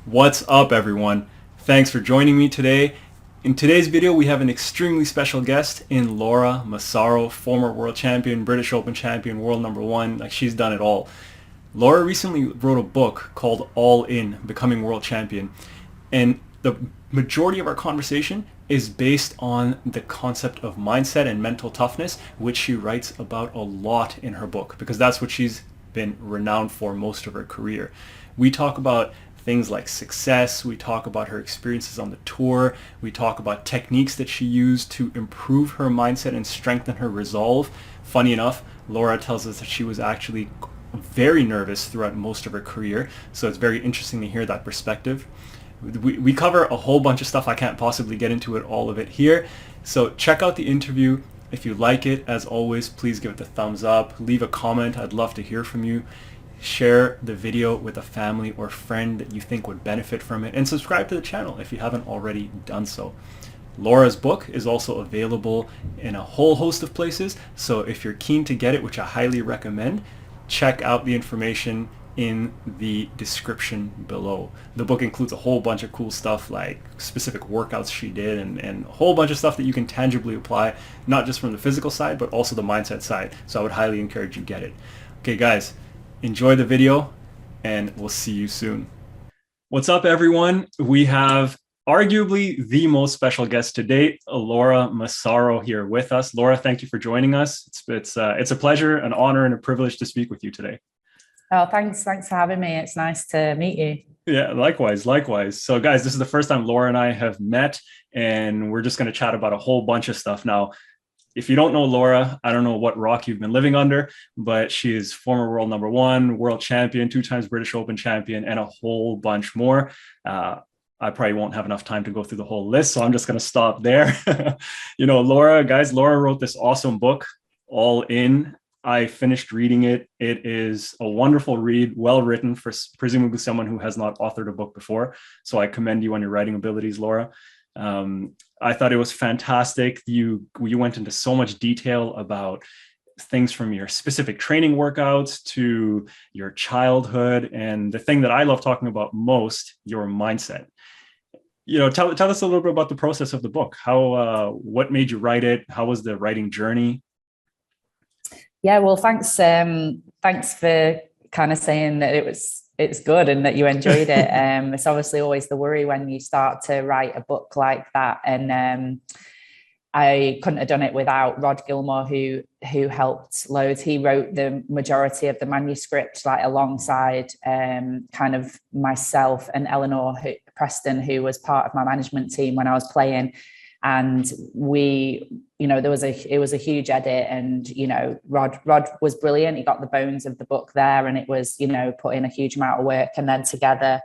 What's up, everyone? Thanks for joining me today. In today's video, we have an extremely special guest in Laura Massaro, former world champion, British Open champion, world number one. Like, she's done it all. Laura recently wrote a book called All In, Becoming World Champion. And the majority of our conversation is based on the concept of mindset and mental toughness, which she writes about a lot in her book, because that's what she's been renowned for most of her career. We talk about things like success, we talk about her experiences on the tour, we talk about techniques that she used to improve her mindset and strengthen her resolve. Funny enough, Laura tells us that she was actually very nervous throughout most of her career, so it's very interesting to hear that perspective. We cover a whole bunch of stuff. I can't possibly get into all of it here. So check out the interview. If you like it, as always, please give it the thumbs up. Leave a comment. I'd love to hear from you. Share the video with a family or friend that you think would benefit from it. And subscribe to the channel if you haven't already done so. Laura's book is also available in a whole host of places. So if you're keen to get it, which I highly recommend, check out the information in the description below. The book includes a whole bunch of cool stuff like specific workouts she did and a whole bunch of stuff that you can tangibly apply, not just from the physical side, but also the mindset side. So I would highly encourage you get it. Okay, guys, enjoy the video and we'll see you soon. What's up, everyone? We have arguably the most special guest to date, Laura Massaro, here with us. Laura, thank you for joining us. It's a pleasure, an honor, and a privilege to speak with you today. Oh, thanks for having me. It's nice to meet you. Yeah, likewise. So guys, this is the first time Laura and I have met, and we're just going to chat about a whole bunch of stuff. Now, if you don't know Laura, I don't know what rock you've been living under, but she is former world number one, world champion, 2 times British Open champion, and a whole bunch more. I probably won't have enough time to go through the whole list, so I'm just going to stop there. Laura wrote this awesome book, All In. I finished reading it. It is a wonderful read, well written for presumably someone who has not authored a book before. So I commend you on your writing abilities, Laura. I thought it was fantastic. You went into so much detail about things from your specific training workouts to your childhood. And the thing that I love talking about most, your mindset. Tell us a little bit about the process of the book. What made you write it? How was the writing journey? Yeah, well, thanks for kind of saying that it's good and that you enjoyed it. It's obviously always the worry when you start to write a book like that, and I couldn't have done it without Rod Gilmore, who helped loads. He wrote the majority of the manuscript, like alongside kind of myself and Eleanor Preston, who was part of my management team when I was playing. And we, it was a huge edit, and, Rod was brilliant. He got the bones of the book there, and it was, put in a huge amount of work. And then together,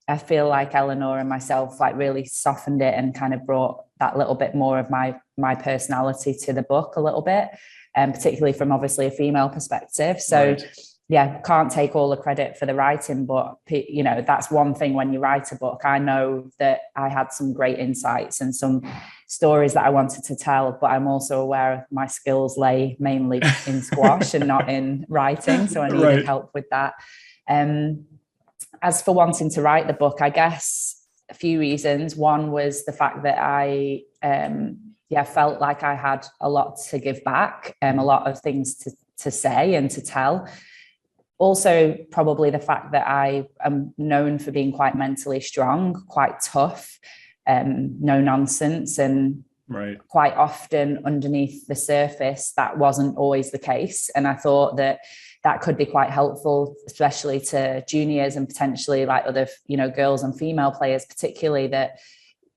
I feel like Eleanor and myself like really softened it and kind of brought that little bit more of my personality to the book a little bit, and particularly from obviously a female perspective. So right. Yeah, can't take all the credit for the writing, but that's one thing when you write a book. I know that I had some great insights and some stories that I wanted to tell, but I'm also aware my skills lay mainly in squash and not in writing. So I needed help with that. As for wanting to write the book, I guess a few reasons. One was the fact that I felt like I had a lot to give back, a lot of things to say and to tell. Also, probably the fact that I am known for being quite mentally strong, quite tough, no nonsense, and quite often underneath the surface, that wasn't always the case. And I thought that could be quite helpful, especially to juniors and potentially like other, girls and female players, particularly, that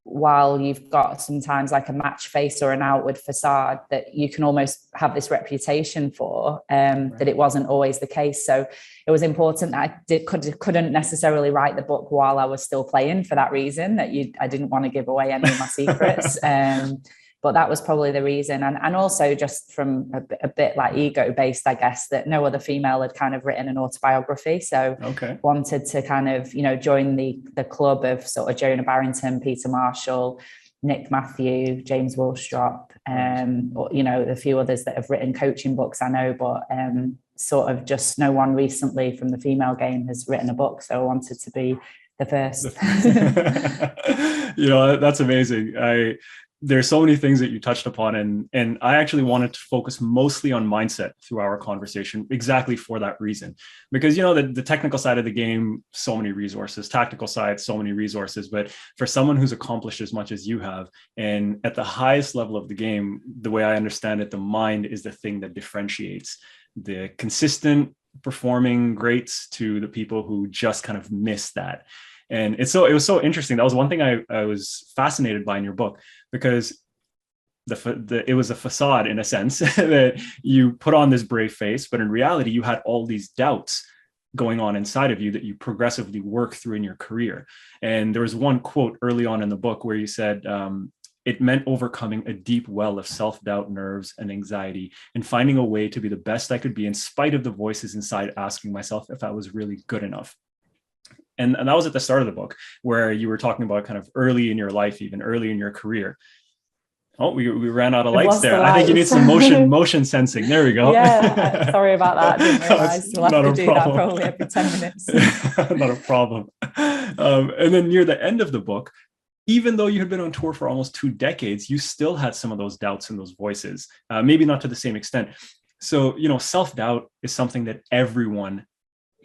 while you've got sometimes like a match face or an outward facade that you can almost have this reputation for, that it wasn't always the case. So it was important that I couldn't necessarily write the book while I was still playing, for that reason, that I didn't want to give away any of my secrets. But that was probably the reason. And also just from a bit like ego based, I guess, that no other female had kind of written an autobiography. So wanted to kind of, join the club of sort of Jonah Barrington, Peter Marshall, Nick Matthew, James Willstrop, or, a few others that have written coaching books, I know, but sort of just no one recently from the female game has written a book. So I wanted to be The first. You know, that's amazing. There's so many things that you touched upon, and I actually wanted to focus mostly on mindset through our conversation, exactly for that reason. Because, you know, the technical side of the game, so many resources, tactical side, so many resources, but for someone who's accomplished as much as you have, and at the highest level of the game, the way I understand it, the mind is the thing that differentiates the consistent performing greats to the people who just kind of miss that. And it was so interesting. That was one thing I was fascinated by in your book, because it was a facade in a sense that you put on this brave face, but in reality, you had all these doubts going on inside of you that you progressively work through in your career. And there was one quote early on in the book where you said, it meant overcoming a deep well of self-doubt, nerves, and anxiety, and finding a way to be the best I could be in spite of the voices inside asking myself if I was really good enough. And that was at the start of the book, where you were talking about kind of early in your life, even early in your career. Oh, we ran out of lights there. I think you need some motion sensing. There we go. Yeah, sorry about that. I didn't realize we'll have to do that probably every 10 minutes. Not a problem. And then near the end of the book, even though you had been on tour for almost 2 decades, you still had some of those doubts and those voices, maybe not to the same extent. So, you know, self-doubt is something that everyone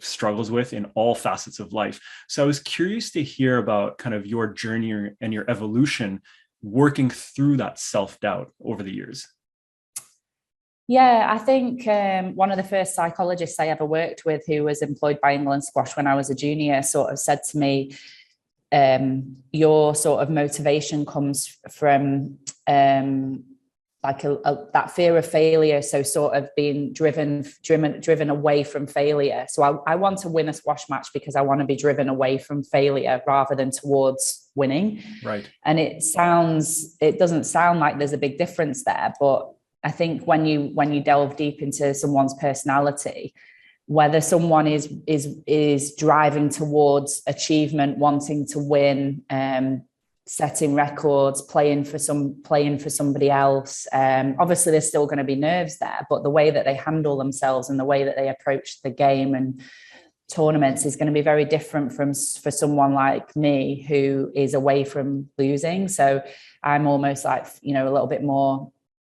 struggles with in all facets of life. So I was curious to hear about kind of your journey and your evolution working through that self-doubt over the years. Yeah, I think one of the first psychologists I ever worked with, who was employed by England Squash when I was a junior, sort of said to me, your sort of motivation comes from like that fear of failure. So sort of being driven away from failure. So I want to win a squash match because I want to be driven away from failure rather than towards winning. Right. And it doesn't sound like there's a big difference there, but I think when you delve deep into someone's personality, whether someone is driving towards achievement, wanting to win, setting records, playing for somebody else. Obviously, there's still going to be nerves there, but the way that they handle themselves and the way that they approach the game and tournaments is going to be very different for someone like me who is away from losing. So I'm almost like, you know, a little bit more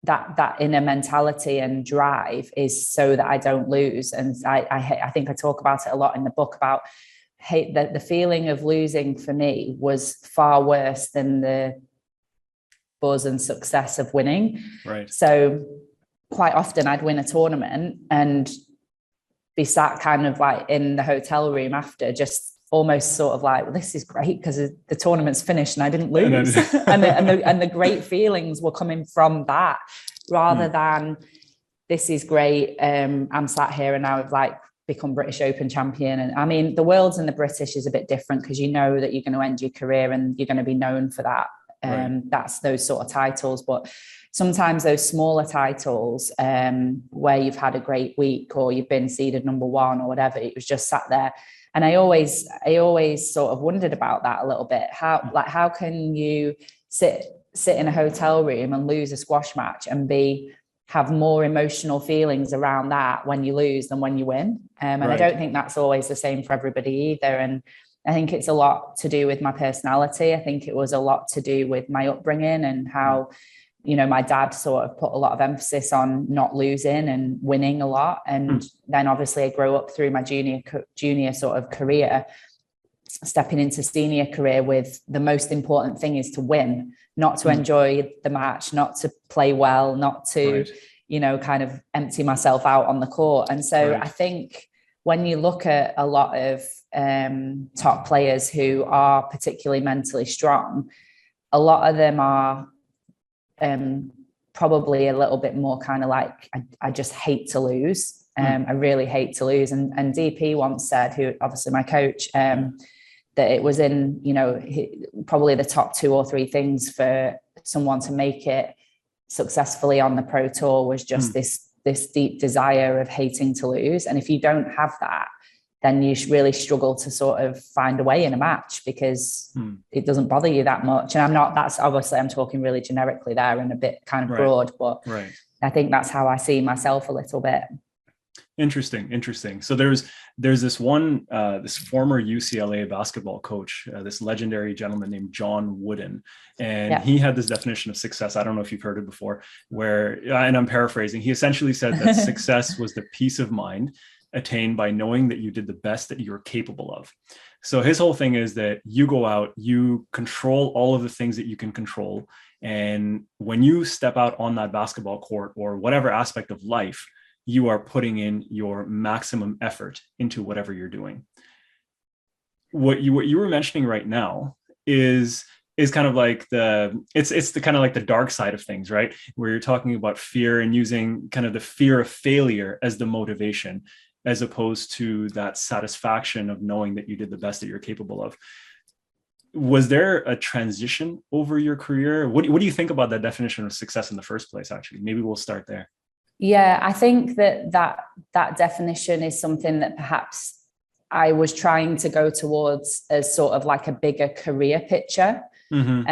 that inner mentality and drive is so that I don't lose. And I think I talk about it a lot in the book about hate that the feeling of losing for me was far worse than the buzz and success of winning. Right. So quite often I'd win a tournament and be sat kind of like in the hotel room after, just almost sort of like, well, this is great because the tournament's finished and I didn't lose. and the great feelings were coming from that rather than this is great. I'm sat here and now I've like become British Open champion. And I mean, the Worlds and the British is a bit different because you know that you're going to end your career and you're going to be known for that. That's those sort of titles. But sometimes those smaller titles where you've had a great week or you've been seeded number 1 or whatever, it was just sat there. And I always sort of wondered about that a little bit. How can you sit in a hotel room and lose a squash match and have more emotional feelings around that when you lose than when you win? And I don't think that's always the same for everybody either. And I think it's a lot to do with my personality. I think it was a lot to do with my upbringing and how, you know, my dad sort of put a lot of emphasis on not losing and winning a lot. And then obviously I grew up through my junior sort of career, stepping into senior career with the most important thing is to win, not to enjoy the match, not to play well, not to, you know, kind of empty myself out on the court. And so I think when you look at a lot of top players who are particularly mentally strong, a lot of them are probably a little bit more kind of like, I just hate to lose. I really hate to lose. And DP once said, who obviously my coach, that it was in, you know, probably the top 2 or 3 things for someone to make it successfully on the pro tour was just this deep desire of hating to lose. And if you don't have that, then you really struggle to sort of find a way in a match because it doesn't bother you that much. And that's obviously, I'm talking really generically there and a bit kind of broad, but I think that's how I see myself a little bit. Interesting. So there's this one this former UCLA basketball coach, this legendary gentleman named John Wooden, and he had this definition of success. I don't know if you've heard it before, where, and I'm paraphrasing, he essentially said that success was the peace of mind attained by knowing that you did the best that you were capable of. So his whole thing is that you go out, you control all of the things that you can control, and when you step out on that basketball court or whatever aspect of life, you are putting in your maximum effort into whatever you're doing. What you were mentioning right now is kind of like it's the kind of like the dark side of things, right? Where you're talking about fear and using kind of the fear of failure as the motivation, as opposed to that satisfaction of knowing that you did the best that you're capable of. Was there a transition over your career? What do you think about that definition of success in the first place? Actually, maybe we'll start there. Yeah, I think that definition is something that perhaps I was trying to go towards as sort of like a bigger career picture. Mm-hmm.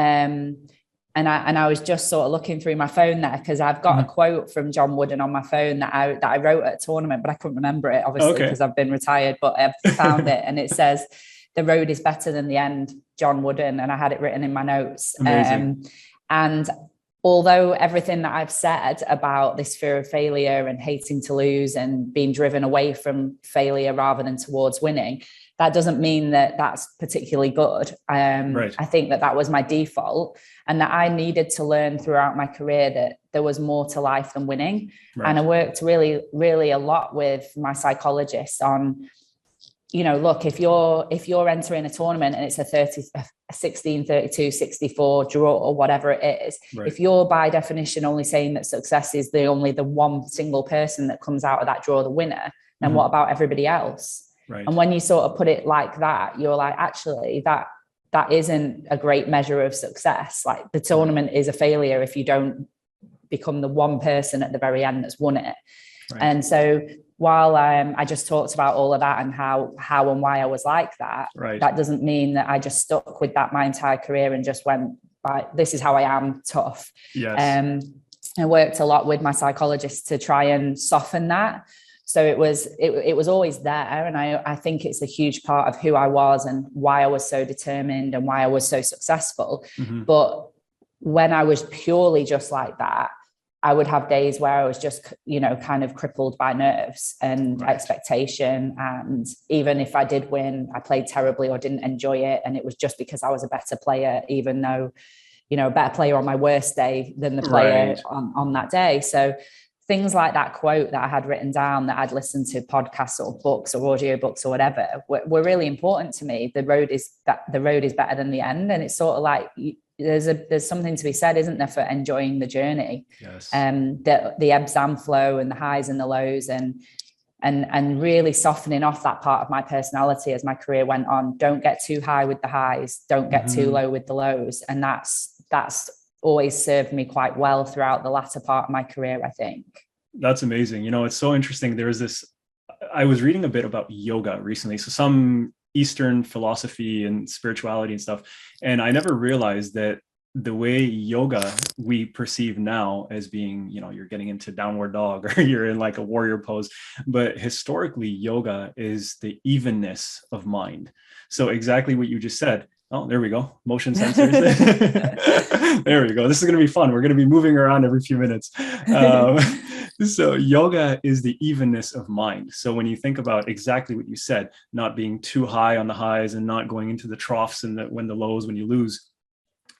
And I was just sort of looking through my phone there, because I've got a quote from John Wooden on my phone that I wrote at a tournament, but I couldn't remember it, obviously, because I've been retired, but I've found it. And it says, "The road is better than the end," John Wooden. And I had it written in my notes. And although everything that I've said about this fear of failure and hating to lose and being driven away from failure rather than towards winning, that doesn't mean that that's particularly good. I think that was my default, and that I needed to learn throughout my career that there was more to life than winning. And I worked really, really a lot with my psychologist on, you know, look, if you're entering a tournament and it's a 16, 32, 64 draw or whatever it is, if you're by definition only saying that success is only the one single person that comes out of that draw the winner, then what about everybody else? And when you sort of put it like that, you're like, actually, that isn't a great measure of success. Like, the tournament is a failure if you don't become the one person at the very end that's won it. And so while I just talked about all of that and how and why I was like that, that doesn't mean that I just stuck with that my entire career and just went, this is how I am, tough. I worked a lot with my psychologist to try and soften that. So it was always there. And I think it's a huge part of who I was and why I was so determined and why I was so successful. But when I was purely just like that, I would have days where I was just, you know, kind of crippled by nerves and expectation. And even if I did win, I played terribly or didn't enjoy it. And it was just because I was a better player, even though, you know, a better player on my worst day than the player on that day. So things like that quote that I had written down, that I'd listened to podcasts or books or audiobooks or whatever, were really important to me. The road is better than the end. And it's sort of like, there's something to be said, isn't there, for enjoying the journey? The ebbs and flow and the highs and the lows, and really softening off that part of my personality as my career went on. Don't get too high with the highs, don't get too low with the lows. And that's always served me quite well throughout the latter part of my career, I think. That's amazing. You know, it's so interesting. I was reading a bit about yoga recently. So some Eastern philosophy and spirituality and stuff. And I never realized that the way yoga we perceive now as being, you know, you're getting into downward dog or you're in like a warrior pose, but historically yoga is the evenness of mind. So exactly what you just said. Oh, there we go. Motion sensors. There we go. This is going to be fun. We're going to be moving around every few minutes. So yoga is the evenness of mind. So when you think about exactly what you said, not being too high on the highs and not going into the troughs and when the lows, when you lose,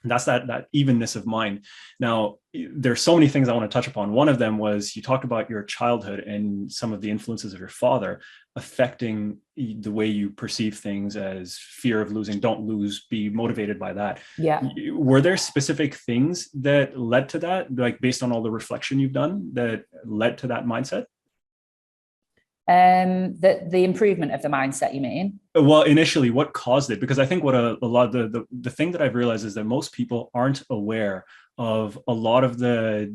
that's that evenness of mind. Now, there's so many things I want to touch upon. One of them was you talked about your childhood and some of the influences of your father affecting the way you perceive things as fear of losing, don't lose, be motivated by that. Were there specific things that led to that, like based on all the reflection you've done, that led to that mindset? The improvement of the mindset, you mean? Well, initially, what caused it? Because I think what a lot of the thing that I've realized is that most people aren't aware of a lot of the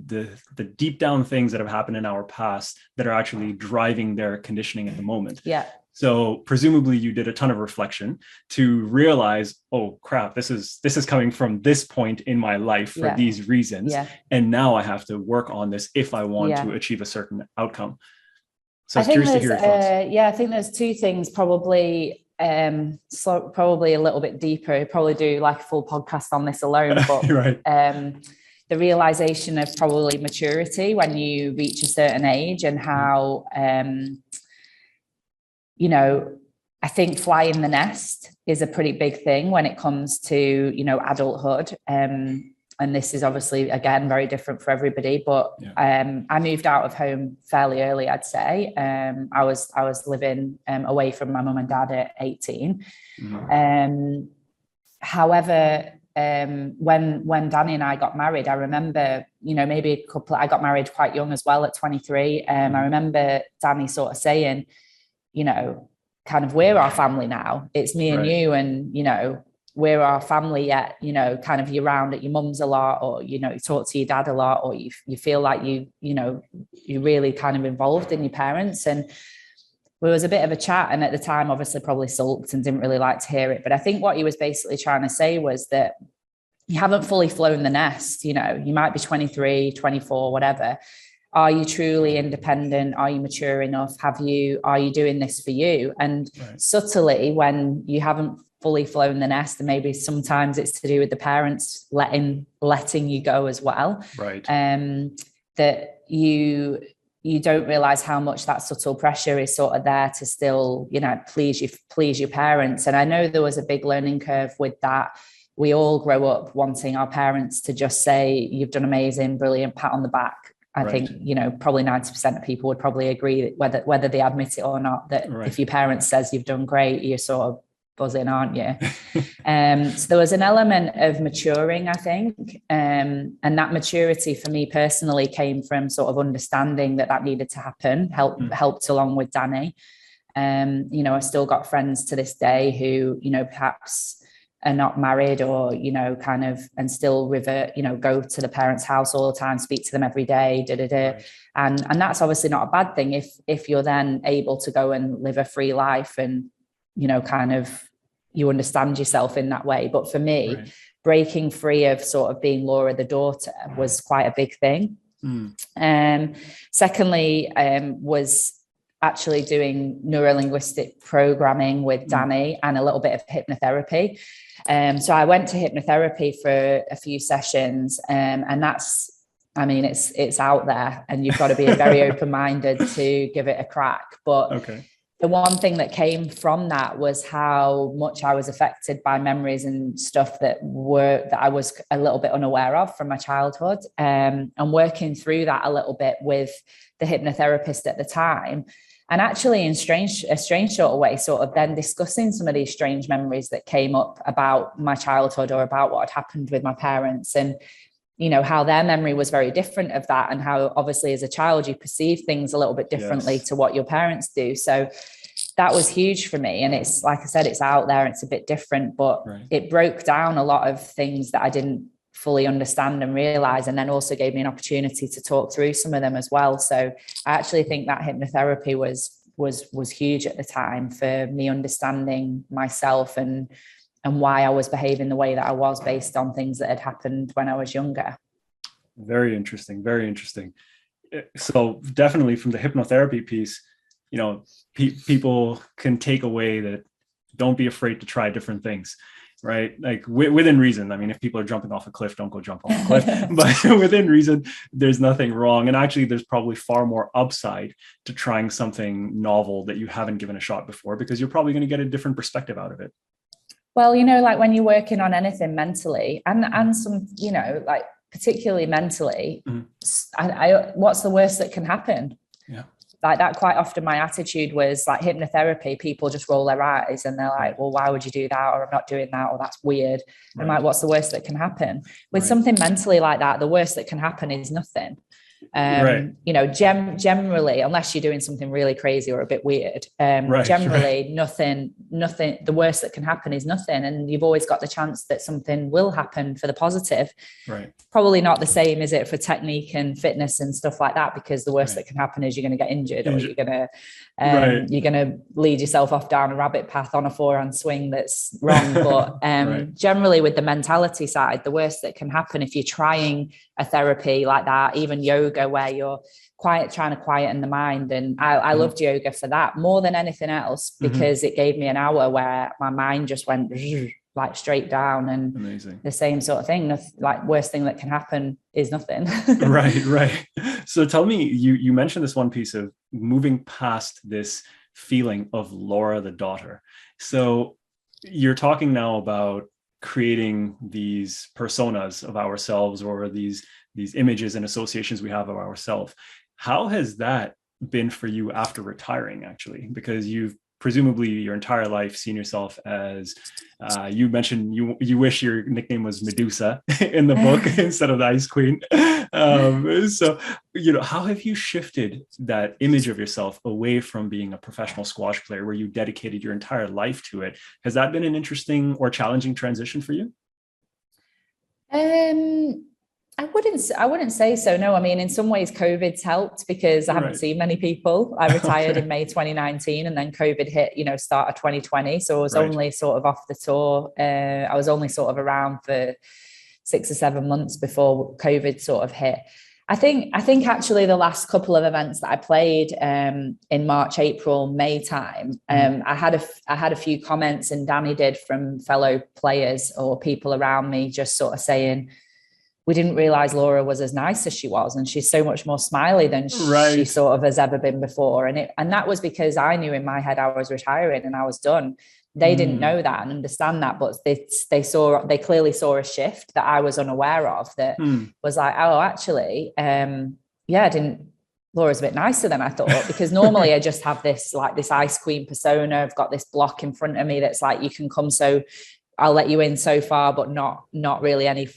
deep down things that have happened in our past that are actually driving their conditioning at the moment. So presumably you did a ton of reflection to realize, oh crap, this is coming from this point in my life for these reasons. And now I have to work on this if I want to achieve a certain outcome. So I was curious to hear your thoughts. I think there's two things probably, so probably a little bit deeper, probably do like a full podcast on this alone, but Right. The realization of probably maturity when you reach a certain age, and how, you know, I think flying the nest is a pretty big thing when it comes to, you know, adulthood. And this is obviously, again, very different for everybody, but I moved out of home fairly early, I'd say. I was living away from my mum and dad at 18. However, when Danny and I got married, I remember, you know, maybe I got married quite young as well at 23. I remember Danny sort of saying, you know, kind of, we're our family now. It's me and you, and, you know, we're our family, yet, you know, kind of you're around at your mum's a lot, or, you know, you talk to your dad a lot, or you feel like you know, you're really kind of involved in your parents. And there was a bit of a chat, and at the time, obviously probably sulked and didn't really like to hear it. But I think what he was basically trying to say was that you haven't fully flown the nest. You know, you might be 23, 24, whatever. Are you truly independent? Are you mature enough? Are you doing this for you? And subtly, when you haven't fully flown the nest, and maybe sometimes it's to do with the parents letting you go as well. Right. That you don't realize how much that subtle pressure is sort of there to still, you know, please your parents. And I know there was a big learning curve with that. We all grow up wanting our parents to just say, you've done amazing, brilliant, pat on the back. I think, you know, probably 90% of people would probably agree, whether they admit it or not, that if your parents says you've done great, you're sort of buzzing, aren't you? So there was an element of maturing, I think. And that maturity for me personally came from sort of understanding that needed to happen, helped along with Danny. You know, I still got friends to this day who, you know, perhaps are not married, or, you know, kind of, and still revert, you know, go to the parents' house all the time, speak to them every day, and that's obviously not a bad thing if you're then able to go and live a free life, and, you know, kind of, you understand yourself in that way. But for me, breaking free of sort of being Laura the daughter was quite a big thing. Secondly, was actually doing neuro-linguistic programming with Danny and a little bit of hypnotherapy. So I went to hypnotherapy for a few sessions, and that's, I mean, it's out there, and you've got to be very open-minded to give it a crack. But the one thing that came from that was how much I was affected by memories and stuff that I was a little bit unaware of from my childhood, and working through that a little bit with the hypnotherapist at the time. And actually, in a strange sort of way, sort of then discussing some of these strange memories that came up about my childhood, or about what had happened with my parents, and, you know, how their memory was very different of that, and how obviously as a child you perceive things a little bit differently to what your parents do. So that was huge for me. And it's, like I said, it's out there, it's a bit different, but it broke down a lot of things that I didn't fully understand and realize, and then also gave me an opportunity to talk through some of them as well. So I actually think that hypnotherapy was huge at the time for me understanding myself and why I was behaving the way that I was based on things that had happened when I was younger. Very interesting. Very interesting. So definitely from the hypnotherapy piece, you know, people can take away that don't be afraid to try different things, right? Like within reason. I mean, if people are jumping off a cliff, don't go jump off a cliff, but within reason, there's nothing wrong. And actually, there's probably far more upside to trying something novel that you haven't given a shot before, because you're probably going to get a different perspective out of it. Well, you know, like when you're working on anything mentally and some, you know, like particularly mentally, what's the worst that can happen? Yeah. Like that, quite often my attitude was like hypnotherapy, people just roll their eyes and they're like, well, why would you do that? Or I'm not doing that, or that's weird. I'm like, what's the worst that can happen? With something mentally like that, the worst that can happen is nothing. You know, generally, unless you're doing something really crazy or a bit weird, generally nothing, the worst that can happen is nothing. And you've always got the chance that something will happen for the positive. Probably not the same, is it, for technique and fitness and stuff like that, because the worst that can happen is you're going to get injured, or you're going to lead yourself off down a rabbit path on a forehand swing that's wrong. But generally with the mentality side, the worst that can happen if you're trying a therapy like that, even yoga, where you're trying to quieten the mind. And I loved yoga for that more than anything else, because it gave me an hour where my mind just went like straight down. And amazing. The same sort of thing, like worst thing that can happen is nothing. Right. So tell me, you mentioned this one piece of moving past this feeling of Laura the daughter. So you're talking now about creating these personas of ourselves, or these images and associations we have of ourselves. How has that been for you after retiring, actually? Because you've presumably your entire life seen yourself as, you mentioned you wish your nickname was Medusa in the book instead of the Ice Queen. So, how have you shifted that image of yourself away from being a professional squash player where you dedicated your entire life to it? Has that been an interesting or challenging transition for you? I wouldn't say so. No, I mean, in some ways COVID's helped, because I haven't seen many people. I retired in May 2019, and then COVID hit, start of 2020. So I was only sort of off the tour. I was only sort of around for 6 or 7 months before COVID sort of hit. I think actually the last couple of events that I played in March, April, May time, I had a few comments, and Danny did, from fellow players or people around me, just sort of saying, we didn't realize Laura was as nice as she was, and she's so much more smiley than she sort of has ever been before. And that was because I knew in my head I was retiring and I was done. They didn't know that and understand that, but they clearly saw a shift that I was unaware of, that was like, oh, actually, Laura's a bit nicer than I thought, because normally I just have this Ice Queen persona. I've got this block in front of me that's like, you can come, so I'll let you in so far, but not really any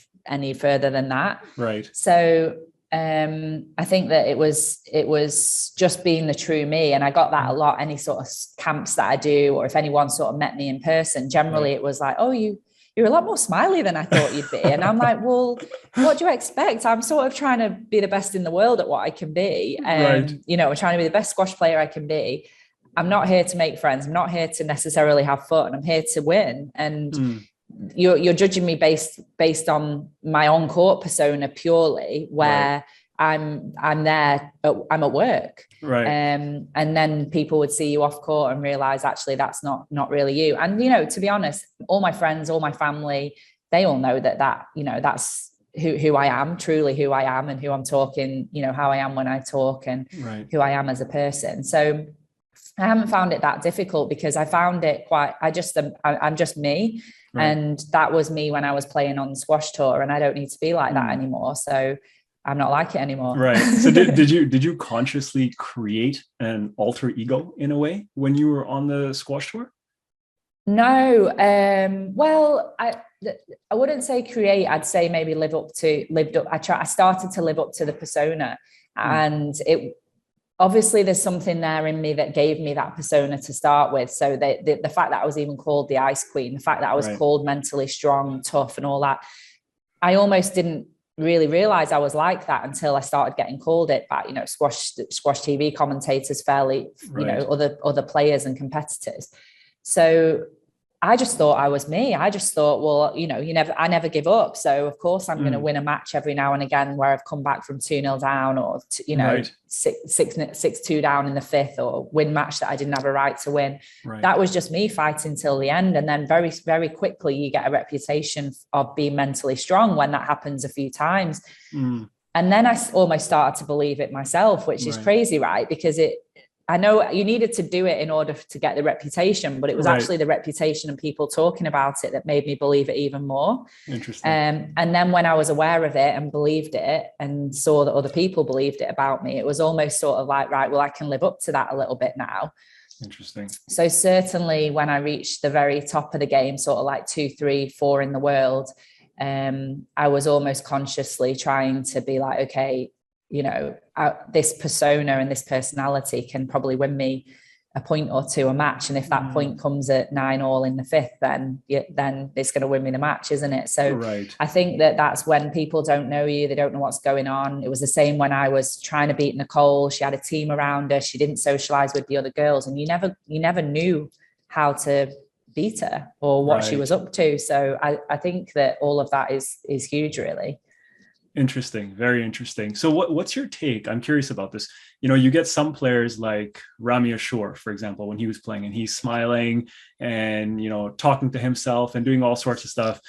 further than that. Right. So I think that it was just being the true me. And I got that a lot, any sort of camps that I do, or if anyone sort of met me in person, generally it was like, oh, you're a lot more smiley than I thought you'd be. And I'm like, well, what do you expect? I'm sort of trying to be the best in the world at what I can be. I'm trying to be the best squash player I can be. I'm not here to make friends. I'm not here to necessarily have fun. I'm here to win. And you're judging me based on my on-court persona purely, where I'm there, I'm at work. Right. And then people would see you off court and realize, actually, that's not really you. And, to be honest, all my friends, all my family, they all know that that's who I am, truly who I am, and who I'm talking, how I am when I talk, and who I am as a person. So I haven't found it that difficult, because I found it I'm just me. Right. And that was me when I was playing on the squash tour, and I don't need to be like that anymore. So I'm not like it anymore. Right. So did you consciously create an alter ego in a way when you were on the squash tour? No. Well, I wouldn't say create. I'd say maybe lived up. I started to live up to the persona, and obviously there's something there in me that gave me that persona to start with. So the fact that I was even called the Ice Queen, the fact that I was called mentally strong, tough, and all that, I almost didn't really realize I was like that until I started getting called it by, squash TV commentators, fairly, other players and competitors. So I just thought I was me. I just thought, well, I never give up. So of course I'm going to win a match every now and again where I've come back from 2-0 down, or, 6-2 down in the fifth, or win match that I didn't have a right to win. Right. That was just me fighting till the end. And then very, very quickly you get a reputation of being mentally strong when that happens a few times. And then I almost started to believe it myself, which is crazy, right? Because I know you needed to do it in order to get the reputation, but it was actually the reputation and people talking about it that made me believe it even more. Interesting. And then when I was aware of it and believed it and saw that other people believed it about me, it was almost sort of like, right, well, I can live up to that a little bit now. Interesting. So certainly when I reached the very top of the game, sort of like 2, 3, 4 in the world, I was almost consciously trying to be like, okay, this persona and this personality can probably win me a point or two a match. And if that point comes at 9-all in the fifth, then it's going to win me the match, isn't it? So I think that's when people don't know you, they don't know what's going on. It was the same when I was trying to beat Nicole. She had a team around her. She didn't socialize with the other girls, and you never knew how to beat her or what she was up to. So I think that all of that is huge, really. Interesting. Very interesting. So what's your take? I'm curious about this. You know, you get some players like Ramy Ashour, for example, when he was playing and he's smiling and, you know, talking to himself and doing all sorts of stuff.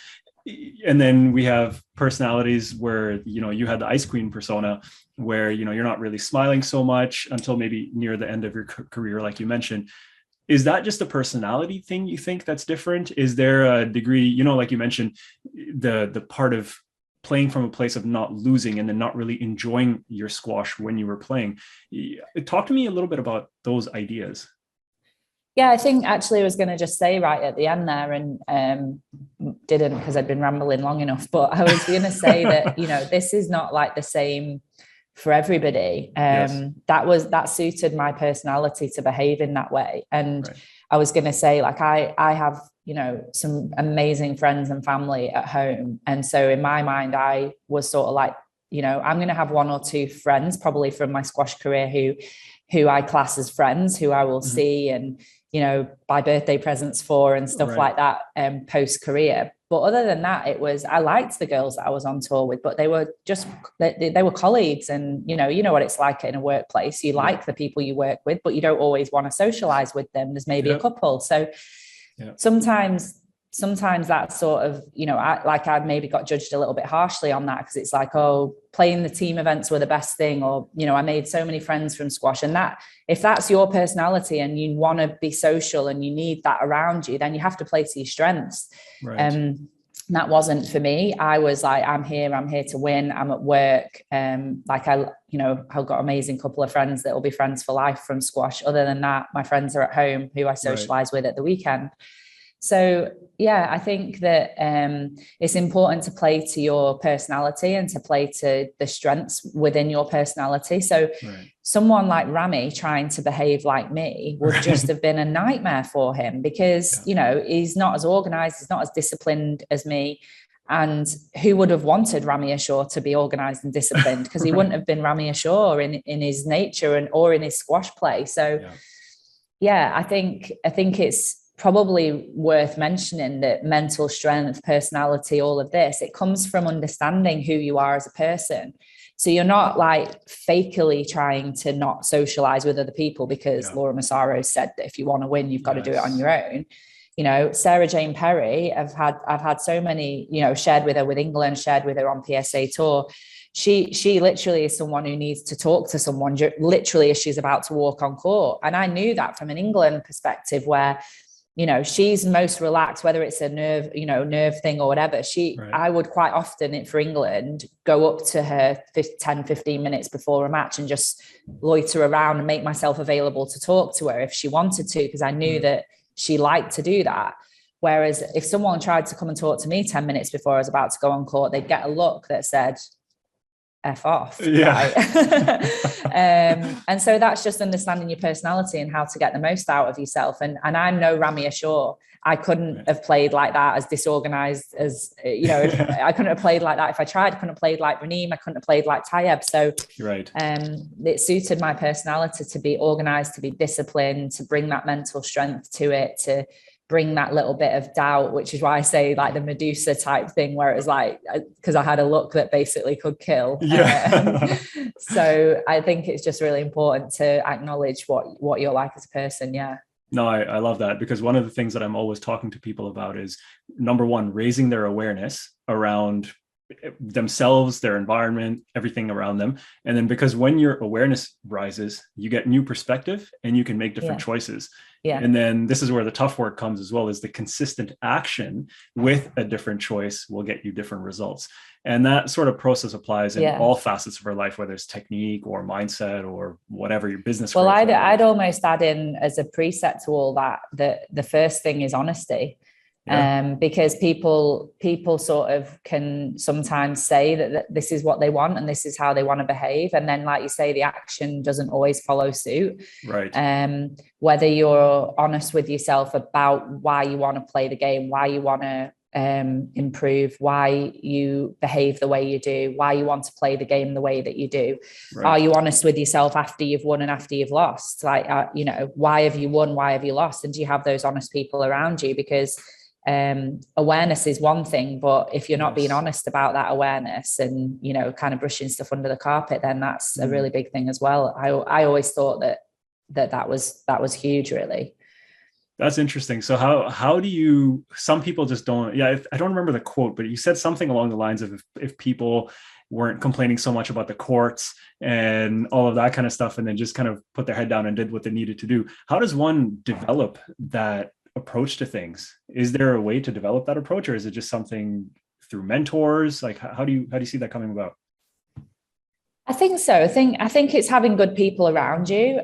And then we have personalities where, you know, you had the Ice Queen persona where, you know, you're not really smiling so much until maybe near the end of your career, like you mentioned. Is that just a personality thing you think that's different? Is there a degree, you know, like you mentioned, the part of playing from a place of not losing and then not really enjoying your squash when you were playing? Talk to me a little bit about those ideas. Yeah, I think actually I was going to just say right at the end there, and didn't because I'd been rambling long enough, but I was going to say that, you know, this is not like the same for everybody. Yes. That suited my personality to behave in that way. And right. I was going to say, like, I have, you know, some amazing friends and family at home. And so in my mind, I was sort of like, you know, I'm going to have one or two friends probably from my squash career who I class as friends, who I will see and, you know, buy birthday presents for and stuff like that post career. But other than that, I liked the girls that I was on tour with, but they were colleagues. And, you know what it's like in a workplace. You like the people you work with, but you don't always want to socialize with them. There's maybe a couple. So sometimes that's sort of, you know, I maybe got judged a little bit harshly on that because it's like, oh, playing the team events were the best thing. Or, you know, I made so many friends from squash, and that if that's your personality and you want to be social and you need that around you, then you have to play to your strengths. Right. That wasn't for me. I was like, I'm here to win. I'm at work. Like I've got an amazing couple of friends that will be friends for life from squash. Other than that, my friends are at home who I socialize with at the weekend. So, yeah, I think that it's important to play to your personality and to play to the strengths within your personality. So someone like Ramy trying to behave like me would just have been a nightmare for him because, you know, he's not as organized, he's not as disciplined as me. And who would have wanted Ramy Ashour to be organized and disciplined? Because he wouldn't have been Ramy Ashour in his nature or in his squash play. So, I think it's probably worth mentioning that mental strength, personality, all of this, it comes from understanding who you are as a person. So you're not like fakely trying to not socialize with other people because Laura Massaro said that if you want to win, you've got to do it on your own. You know, Sarah Jane Perry, I've had so many, you know, shared with her with England, shared with her on PSA tour. She literally is someone who needs to talk to someone literally as she's about to walk on court. And I knew that from an England perspective where, you know, she's most relaxed, whether it's a nerve thing or whatever. I would quite often for England go up to her 10, 15 minutes before a match and just loiter around and make myself available to talk to her if she wanted to, because I knew that she liked to do that. Whereas if someone tried to come and talk to me 10 minutes before I was about to go on court, they'd get a look that said, F off. Right? And so that's just understanding your personality and how to get the most out of yourself. And I'm no Ramy Ashour. I couldn't have played like that, as disorganized as, you know, I couldn't have played like that if I tried. I couldn't have played like Raneem. I couldn't have played like Tayeb. So it suited my personality to be organized, to be disciplined, to bring that mental strength to it, to bring that little bit of doubt, which is why I say like the Medusa type thing, where it was like, because I had a look that basically could kill. So I think it's just really important to acknowledge what you're like as a person. No, I love that, because one of the things that I'm always talking to people about is, number one, raising their awareness around themselves, their environment, everything around them. And then because when your awareness rises, you get new perspective and you can make different choices. And then this is where the tough work comes as well, is the consistent action with a different choice will get you different results. And that sort of process applies in all facets of our life, whether it's technique or mindset or whatever your business. Well, I'd almost add in as a preset to all that the first thing is honesty. Because people sort of can sometimes say that this is what they want and this is how they want to behave. And then, like you say, the action doesn't always follow suit. Whether you're honest with yourself about why you want to play the game, why you want to improve, why you behave the way you do, why you want to play the game the way that you do. Are you honest with yourself after you've won and after you've lost? Like, you know, why have you won? Why have you lost? And do you have those honest people around you? Because awareness is one thing, but if you're not being honest about that awareness and, you know, kind of brushing stuff under the carpet, then that's a really big thing as well. I always thought that was huge, really. That's interesting. So how do you, some people just don't, I don't remember the quote, but you said something along the lines of if people weren't complaining so much about the courts and all of that kind of stuff, and then just kind of put their head down and did what they needed to do. How does one develop that approach to things? Is there a way to develop that approach, or is it just something through mentors? Like, how do you see that coming about? I think so. I think it's having good people around you.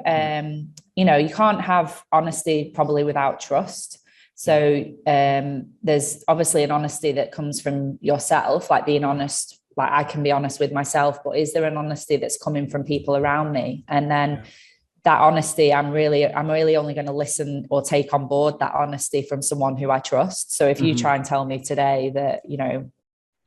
You know, you can't have honesty probably without trust. So there's obviously an honesty that comes from yourself, like being honest. Like, I can be honest with myself, but is there an honesty that's coming from people around me? And then that honesty, I'm really only going to listen or take on board that honesty from someone who I trust. So if you try and tell me today that, you know,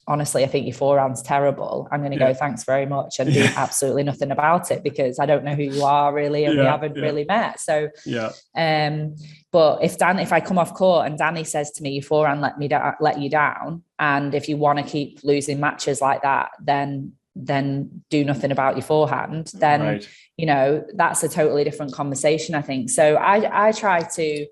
honestly, I think your forehand's terrible, I'm going to go, thanks very much, and do absolutely nothing about it, because I don't know who you are really, and we haven't really met. So, but if I come off court and Danny says to me, your forehand let you down, and if you want to keep losing matches like that, then do nothing about your forehand, then, you know, that's a totally different conversation, I think. So I try to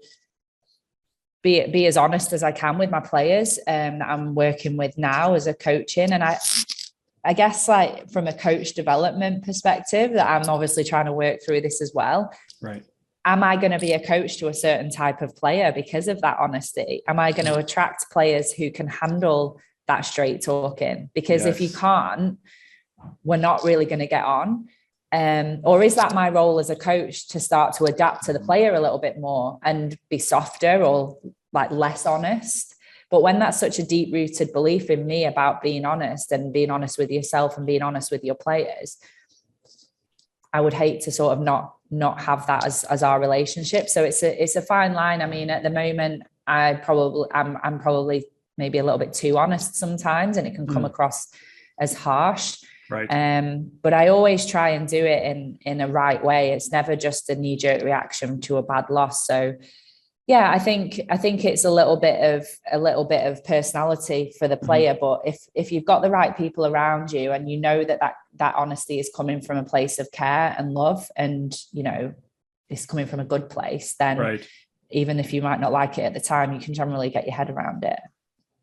be as honest as I can with my players that I'm working with now as a coaching. And I guess, like, from a coach development perspective, that I'm obviously trying to work through this as well. Right. Am I going to be a coach to a certain type of player because of that honesty? Am I going to attract players who can handle that straight talking? Because if you can't, we're not really going to get on. Or is that my role as a coach, to start to adapt to the player a little bit more and be softer or like less honest? But when that's such a deep rooted belief in me about being honest and being honest with yourself and being honest with your players, I would hate to sort of not have that as our relationship. So it's a fine line. I mean, at the moment, I'm probably maybe a little bit too honest sometimes, and it can come across as harsh. Right. But I always try and do it in a right way. It's never just a knee-jerk reaction to a bad loss. So yeah, I think it's a little bit of personality for the player. But if you've got the right people around you, and you know that honesty is coming from a place of care and love, and, you know, it's coming from a good place, then even if you might not like it at the time, you can generally get your head around it.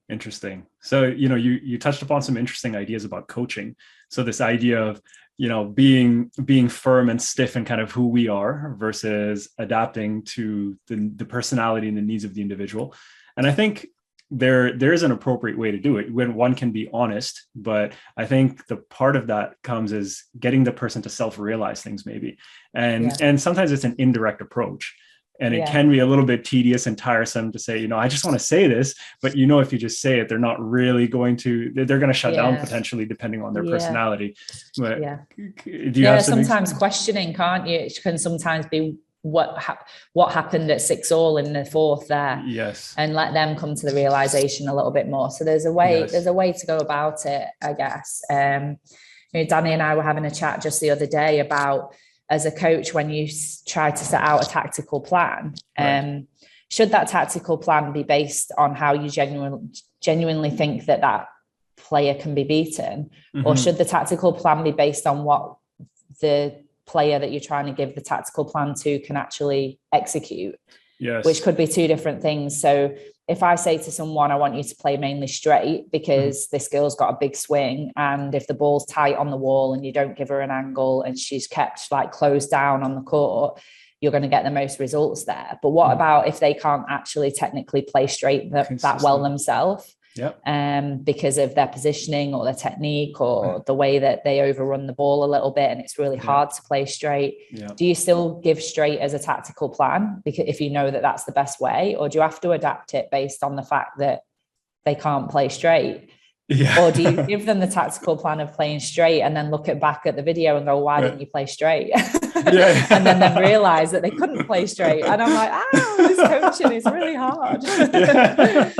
Interesting. So, you know, you touched upon some interesting ideas about coaching. So this idea of, you know, being firm and stiff and kind of who we are versus adapting to the personality and the needs of the individual. And I think there is an appropriate way to do it when one can be honest, but I think the part of that comes is getting the person to self-realize things maybe. And sometimes it's an indirect approach. And it can be a little bit tedious and tiresome to say, you know, I just want to say this, but, you know, if you just say it, they're not really going to, they're going to shut down potentially, depending on their personality. But do you have sometimes questioning, can't you? It can sometimes be what happened at 6-all in the fourth there. Yes. And let them come to the realization a little bit more. So there's a way to go about it, I guess. You know, Danny and I were having a chat just the other day about, as a coach, when you try to set out a tactical plan, should that tactical plan be based on how you genuinely think that player can be beaten? Or should the tactical plan be based on what the player that you're trying to give the tactical plan to can actually execute? Yes. Which could be two different things. So if I say to someone, I want you to play mainly straight because this girl's got a big swing, and if the ball's tight on the wall and you don't give her an angle and she's kept like closed down on the court, you're going to get the most results there. But what about if they can't actually technically play straight that well themselves? Because of their positioning or their technique or the way that they overrun the ball a little bit, and it's really hard to play straight. Do you still give straight as a tactical plan, because if you know that that's the best way, or do you have to adapt it based on the fact that they can't play straight? Or do you give them the tactical plan of playing straight and then look back at the video and go, why didn't you play straight? Yeah. And then realize that they couldn't play straight. And I'm like, this coaching is really hard. Yeah.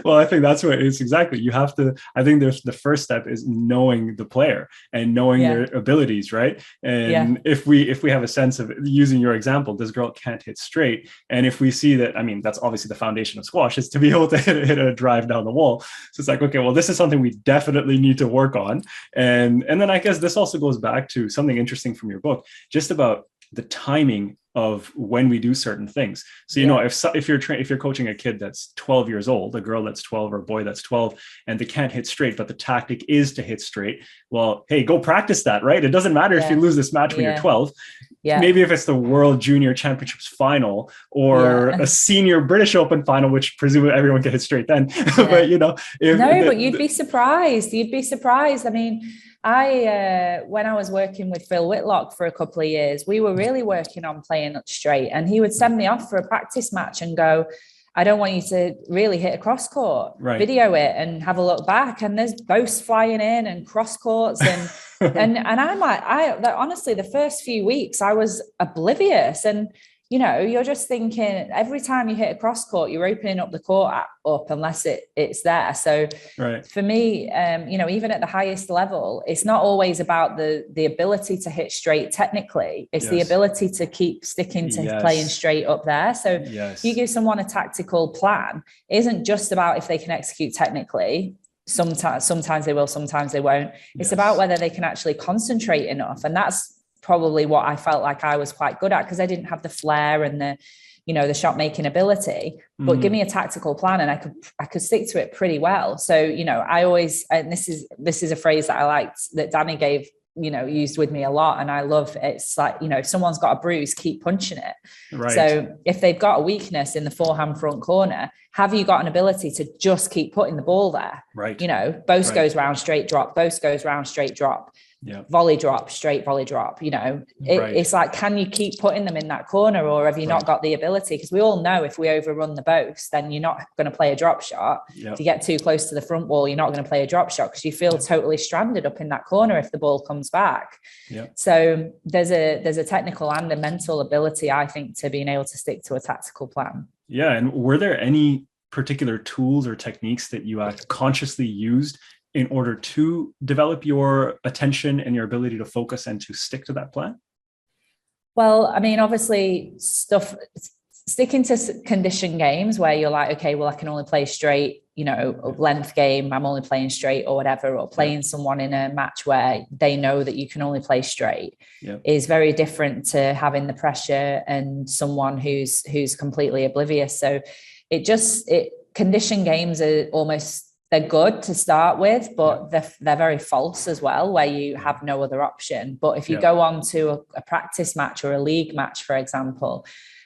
Well, I think that's what it's exactly. You have to, I think there's the first step is knowing the player and knowing their abilities, right? And if we have a sense of using your example, this girl can't hit straight. And if we see that, I mean, that's obviously the foundation of squash is to be able to hit a drive down the wall. So it's like, okay, well, this is something we definitely need to work on. And then I guess this also goes back to something interesting from your book, just about the timing of when we do certain things. So, you know, if you're coaching a kid that's 12 years old, a girl that's 12 or a boy that's 12, and they can't hit straight, but the tactic is to hit straight. Well, hey, go practice that, right? It doesn't matter if you lose this match when you're 12. Maybe if it's the World Junior Championships final or a senior British Open final, which presumably everyone can hit straight then. But, you know, but you'd be surprised. You'd be surprised. I mean, when I was working with Phil Whitlock for a couple of years, we were really working on playing straight, and he would send me off for a practice match and go, I don't want you to really hit a cross court, video it and have a look back. And there's boats flying in and cross courts. And, and I'm like, honestly, the first few weeks I was oblivious. And, you know, you're just thinking every time you hit a cross court, you're opening up the court up unless it's there. So for me, you know, even at the highest level, it's not always about the ability to hit straight technically. It's the ability to keep sticking to playing straight up there. So you give someone a tactical plan, it isn't just about if they can execute technically. Sometimes they will, sometimes they won't. It's about whether they can actually concentrate enough. And that's probably what I felt like I was quite good at, because I didn't have the flair and the, you know, the shot making ability, but give me a tactical plan and I could stick to it pretty well. So, you know, I always, and this is a phrase that I liked that Danny gave, you know, used with me a lot. And I love it. It's like, you know, if someone's got a bruise, keep punching it. So if they've got a weakness in the forehand front corner, have you got an ability to just keep putting the ball there? You know, both goes round, straight drop, both goes round, straight drop. Volley drop, straight volley drop, you know, it's like, can you keep putting them in that corner, or have you not got the ability? Because we all know if we overrun the boast, then you're not going to play a drop shot. If you get too close to the front wall, you're not going to play a drop shot because you feel totally stranded up in that corner if the ball comes back. So there's a technical and a mental ability, I think, to being able to stick to a tactical plan. And were there any particular tools or techniques that you consciously used in order to develop your attention and your ability to focus and to stick to that plan? Well, I mean, obviously sticking to condition games where you're like, okay, well, I can only play straight, you know, length game, I'm only playing straight or whatever, or playing someone in a match where they know that you can only play straight is very different to having the pressure and someone who's completely oblivious. So condition games are almost, they're good to start with, but they're very false as well, where you have no other option. But if you go on to a practice match or a league match, for example,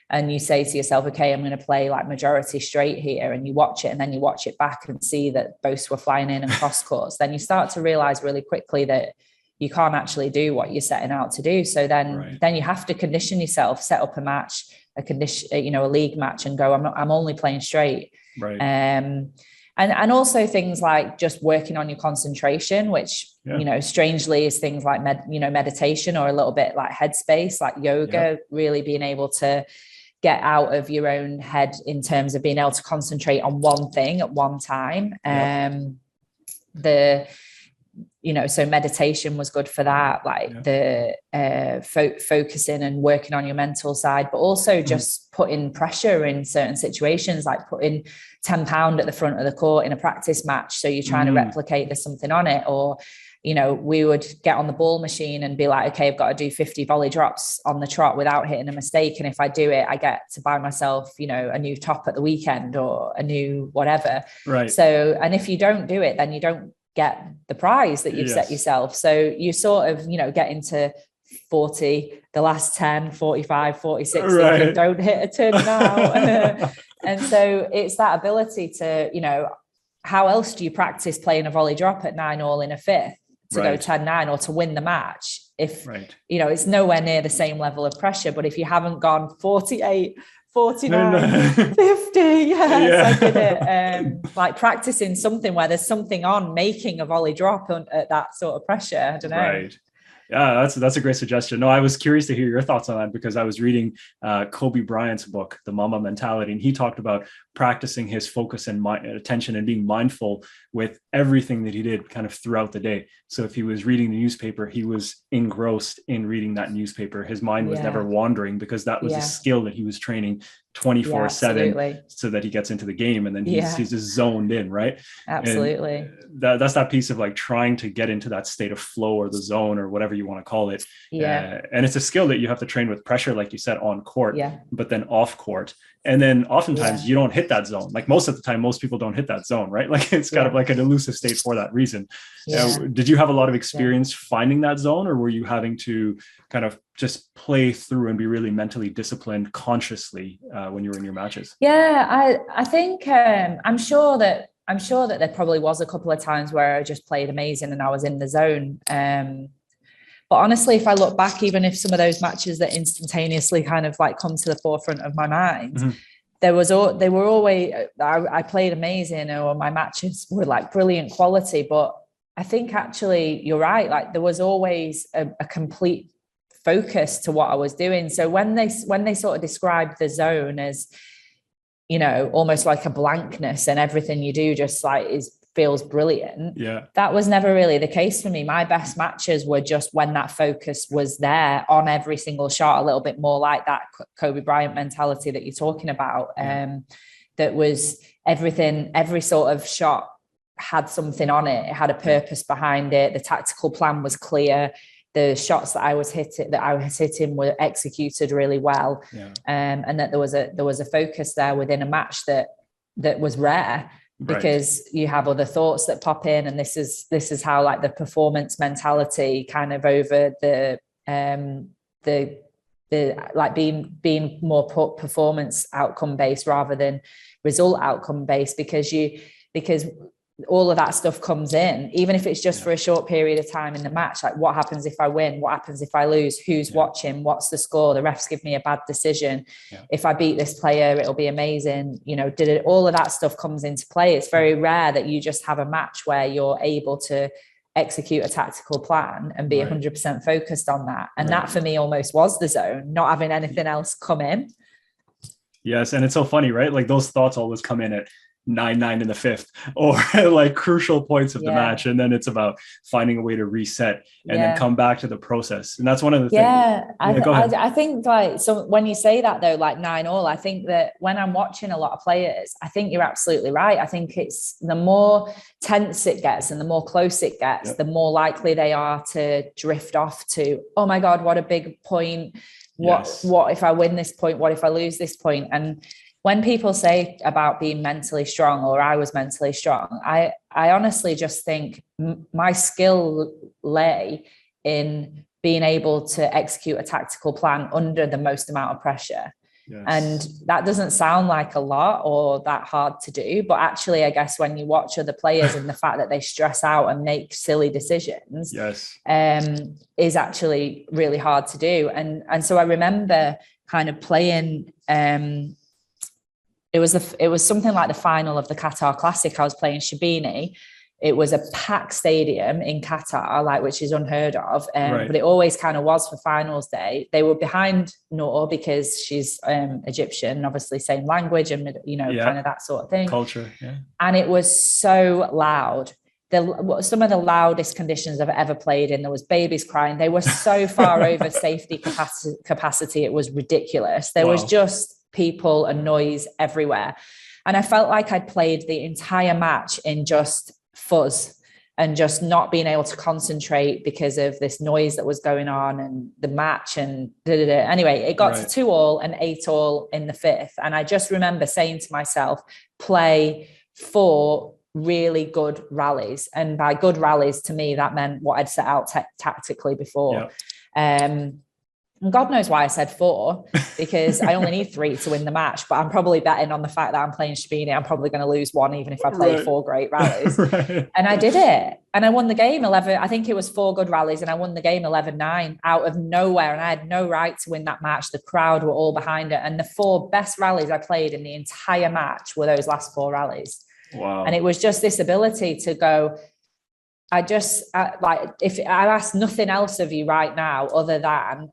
and you say to yourself, okay, I'm going to play like majority straight here, and you watch it and then you watch it back and see that both were flying in and cross courts, then you start to realize really quickly that you can't actually do what you're setting out to do. So then you have to condition yourself, set up a match, a league match, and go, I'm only playing straight. And also things like just working on your concentration, which, you know, strangely is things like, meditation, or a little bit like headspace, like yoga, really being able to get out of your own head in terms of being able to concentrate on one thing at one time. So meditation was good for that, like the focusing and working on your mental side, but also just putting pressure in certain situations, like putting £10 at the front of the court in a practice match. So you're trying to replicate there's something on it, or, you know, we would get on the ball machine and be like, okay, I've got to do 50 volley drops on the trot without hitting a mistake. And if I do it, I get to buy myself, you know, a new top at the weekend or a new whatever. So, and if you don't do it, then you don't get the prize that you've set yourself. So you sort of, you know, get into 40, the last 10, 45, 46, thinking, don't hit a turn now. And so it's that ability to, you know, how else do you practice playing a volley drop at 9-all in a fifth to go 10-9 or to win the match? If, you know, it's nowhere near the same level of pressure, but if you haven't gone 48, 49, 50, I did it. Like practicing something where there's something on, making a volley drop at that sort of pressure. I don't know. Yeah, that's a great suggestion. No, I was curious to hear your thoughts on that because I was reading Kobe Bryant's book, The Mama Mentality, and he talked about practicing his focus and attention and being mindful with everything that he did kind of throughout the day. So if he was reading the newspaper, he was engrossed in reading that newspaper. His mind was never wandering because that was a skill that he was training 24/7 so that he gets into the game, and then he's just zoned in, right? Absolutely. And that's that piece of like trying to get into that state of flow or the zone or whatever you want to call it. And it's a skill that you have to train with pressure, like you said, on court, but then off court. And then oftentimes you don't hit that zone. Like most of the time, most people don't hit that zone, right? Like it's kind of like an elusive state for that reason. Did you have a lot of experience finding that zone, or were you having to kind of just play through and be really mentally disciplined consciously when you were in your matches? I think I'm sure that there probably was a couple of times where I just played amazing and I was in the zone. But honestly, if I look back, even if some of those matches that instantaneously kind of like come to the forefront of my mind, they were always, I played amazing, or my matches were like brilliant quality. But I think actually you're right. Like there was always a complete focus to what I was doing. So when they sort of described the zone as, you know, almost like a blankness and everything you do just like feels brilliant. That was never really the case for me. My best matches were just when that focus was there on every single shot, a little bit more like that Kobe Bryant mentality that you're talking about. That was everything, every sort of shot had something on it. It had a purpose behind it. The tactical plan was clear. The shots that I was hitting were executed really well. And that there was a focus there within a match that was rare. Because you have other thoughts that pop in, and this is how like the performance mentality kind of over the like being more performance outcome based rather than result outcome based, because all of that stuff comes in, even if it's just for a short period of time in the match. Like, what happens if I win? What happens if I lose? Who's watching? What's the score? The refs give me a bad decision. If I beat this player, it'll be amazing. You know, all of that stuff comes into play. It's very rare that you just have a match where you're able to execute a tactical plan and be 100% focused on that. And that for me almost was the zone, not having anything else come in. Yes. And it's so funny, right? Like those thoughts always come in at 9-9 in the fifth, or like crucial points of the match, and then it's about finding a way to reset and then come back to the process. And that's one of the things. I think like, so when you say that though, like 9-9, I think that when I'm watching a lot of players, I think you're absolutely right. I think it's the more tense it gets and the more close it gets, the more likely they are to drift off to, oh my God, what a big point. What if I win this point? What if I lose this point? And when people say about being mentally strong, or I was mentally strong, I honestly just think my skill lay in being able to execute a tactical plan under the most amount of pressure. And that doesn't sound like a lot or that hard to do, but actually, I guess when you watch other players and the fact that they stress out and make silly decisions, is actually really hard to do. And so I remember kind of playing, it was something like the final of the Qatar Classic. I was playing Sherbini. It was a packed stadium in Qatar, like, which is unheard of. But it always kind of was for finals day. They were behind Noor because she's Egyptian, obviously same language and, you know, kind of that sort of thing. Culture, And it was so loud. Some of the loudest conditions I've ever played in. There was babies crying. They were so far over safety capacity. It was ridiculous. There was just people and noise everywhere. And I felt like I'd played the entire match in just fuzz and just not being able to concentrate because of this noise that was going on and the match and Anyway, it got to 2-2 and 8-8 in the fifth. And I just remember saying to myself, play 4 really good rallies. And by good rallies, to me, that meant what I'd set out tactically before. And God knows why I said 4, because I only need 3 to win the match, but I'm probably betting on the fact that I'm playing Sherbini. I'm probably going to lose 1, even if I play 4 great rallies. And I did it. And I won the game 11. I think it was 4 good rallies, and I won the game 11-9 out of nowhere. And I had no right to win that match. The crowd were all behind it. And the 4 best rallies I played in the entire match were those last 4 rallies. Wow. And it was just this ability to go, like, if I ask nothing else of you right now other than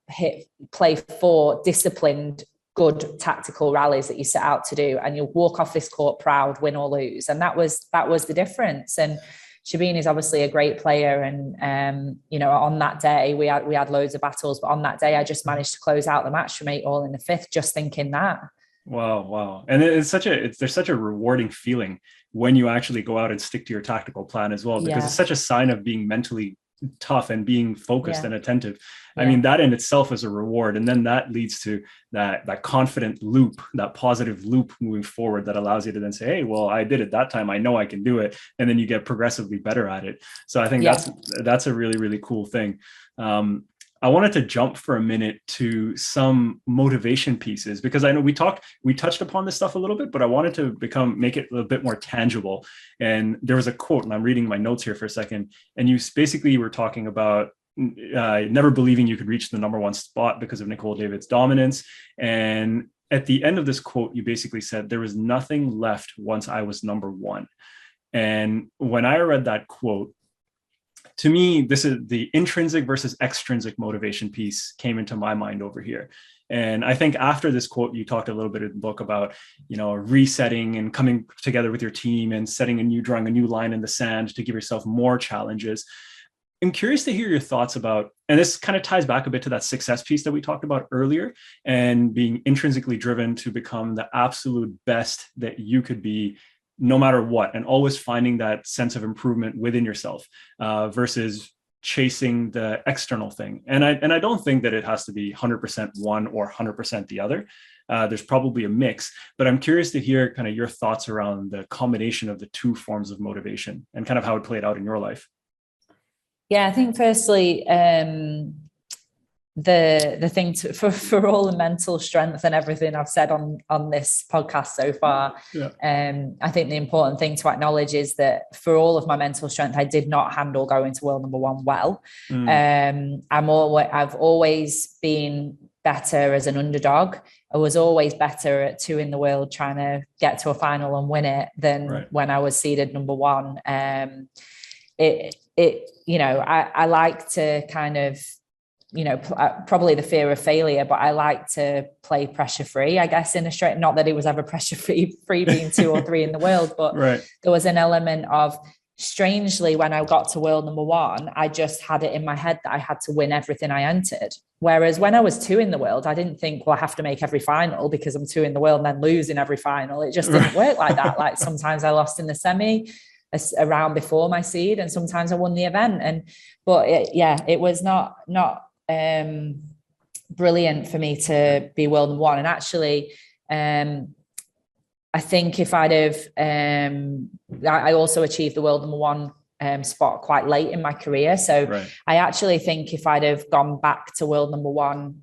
play 4 disciplined, good tactical rallies that you set out to do, and you'll walk off this court proud, win or lose. And that was the difference. And Sherbini is obviously a great player, and you know, on that day we had loads of battles, but on that day I just managed to close out the match from 8 all in the 5th, just thinking that. Wow. And there's such a rewarding feeling when you actually go out and stick to your tactical plan as well, because it's such a sign of being mentally tough and being focused and attentive. I mean, that in itself is a reward. And then that leads to that confident loop, that positive loop moving forward that allows you to then say, hey, well, I did it that time, I know I can do it. And then you get progressively better at it. So I think that's a really, really cool thing. I wanted to jump for a minute to some motivation pieces, because I know we touched upon this stuff a little bit, but I wanted to make it a bit more tangible. And there was a quote, and I'm reading my notes here for a second. And you basically were talking about never believing you could reach the #1 spot because of Nicole David's dominance. And at the end of this quote, you basically said, there was nothing left once I was #1. And when I read that quote, to me, this is the intrinsic versus extrinsic motivation piece came into my mind over here. And I think after this quote, you talked a little bit in the book about, you know, resetting and coming together with your team and drawing a new line in the sand to give yourself more challenges. I'm curious to hear your thoughts about, and this kind of ties back a bit to that success piece that we talked about earlier, and being intrinsically driven to become the absolute best that you could be, no matter what, and always finding that sense of improvement within yourself versus chasing the external thing. And I don't think that it has to be 100% one or 100% the other. There's probably a mix, but I'm curious to hear kind of your thoughts around the combination of the two forms of motivation and kind of how it played out in your life. Yeah, I think firstly, the thing for all the mental strength and everything I've said on this podcast so far, I think the important thing to acknowledge is that for all of my mental strength, I did not handle going to world #1 well. I've always been better as an underdog. I was always better at 2 in the world trying to get to a final and win it than when I was seeded #1. You know, I like to kind of, you know, probably the fear of failure, but I like to play pressure free, I guess, in a straight, not that it was ever pressure free being 2 or 3 in the world, but there was an element of, strangely, when I got to world #1, I just had it in my head that I had to win everything I entered. Whereas when I was 2 in the world, I didn't think, well, I have to make every final because I'm 2 in the world and then lose in every final. It just didn't work like that. Like sometimes I lost in the semi, a round before my seed, and sometimes I won the event. But it was not brilliant for me to be world #1. And actually, I think if I'd have, I also achieved the world #1 spot quite late in my career. So I actually think if I'd have gone back to world #1,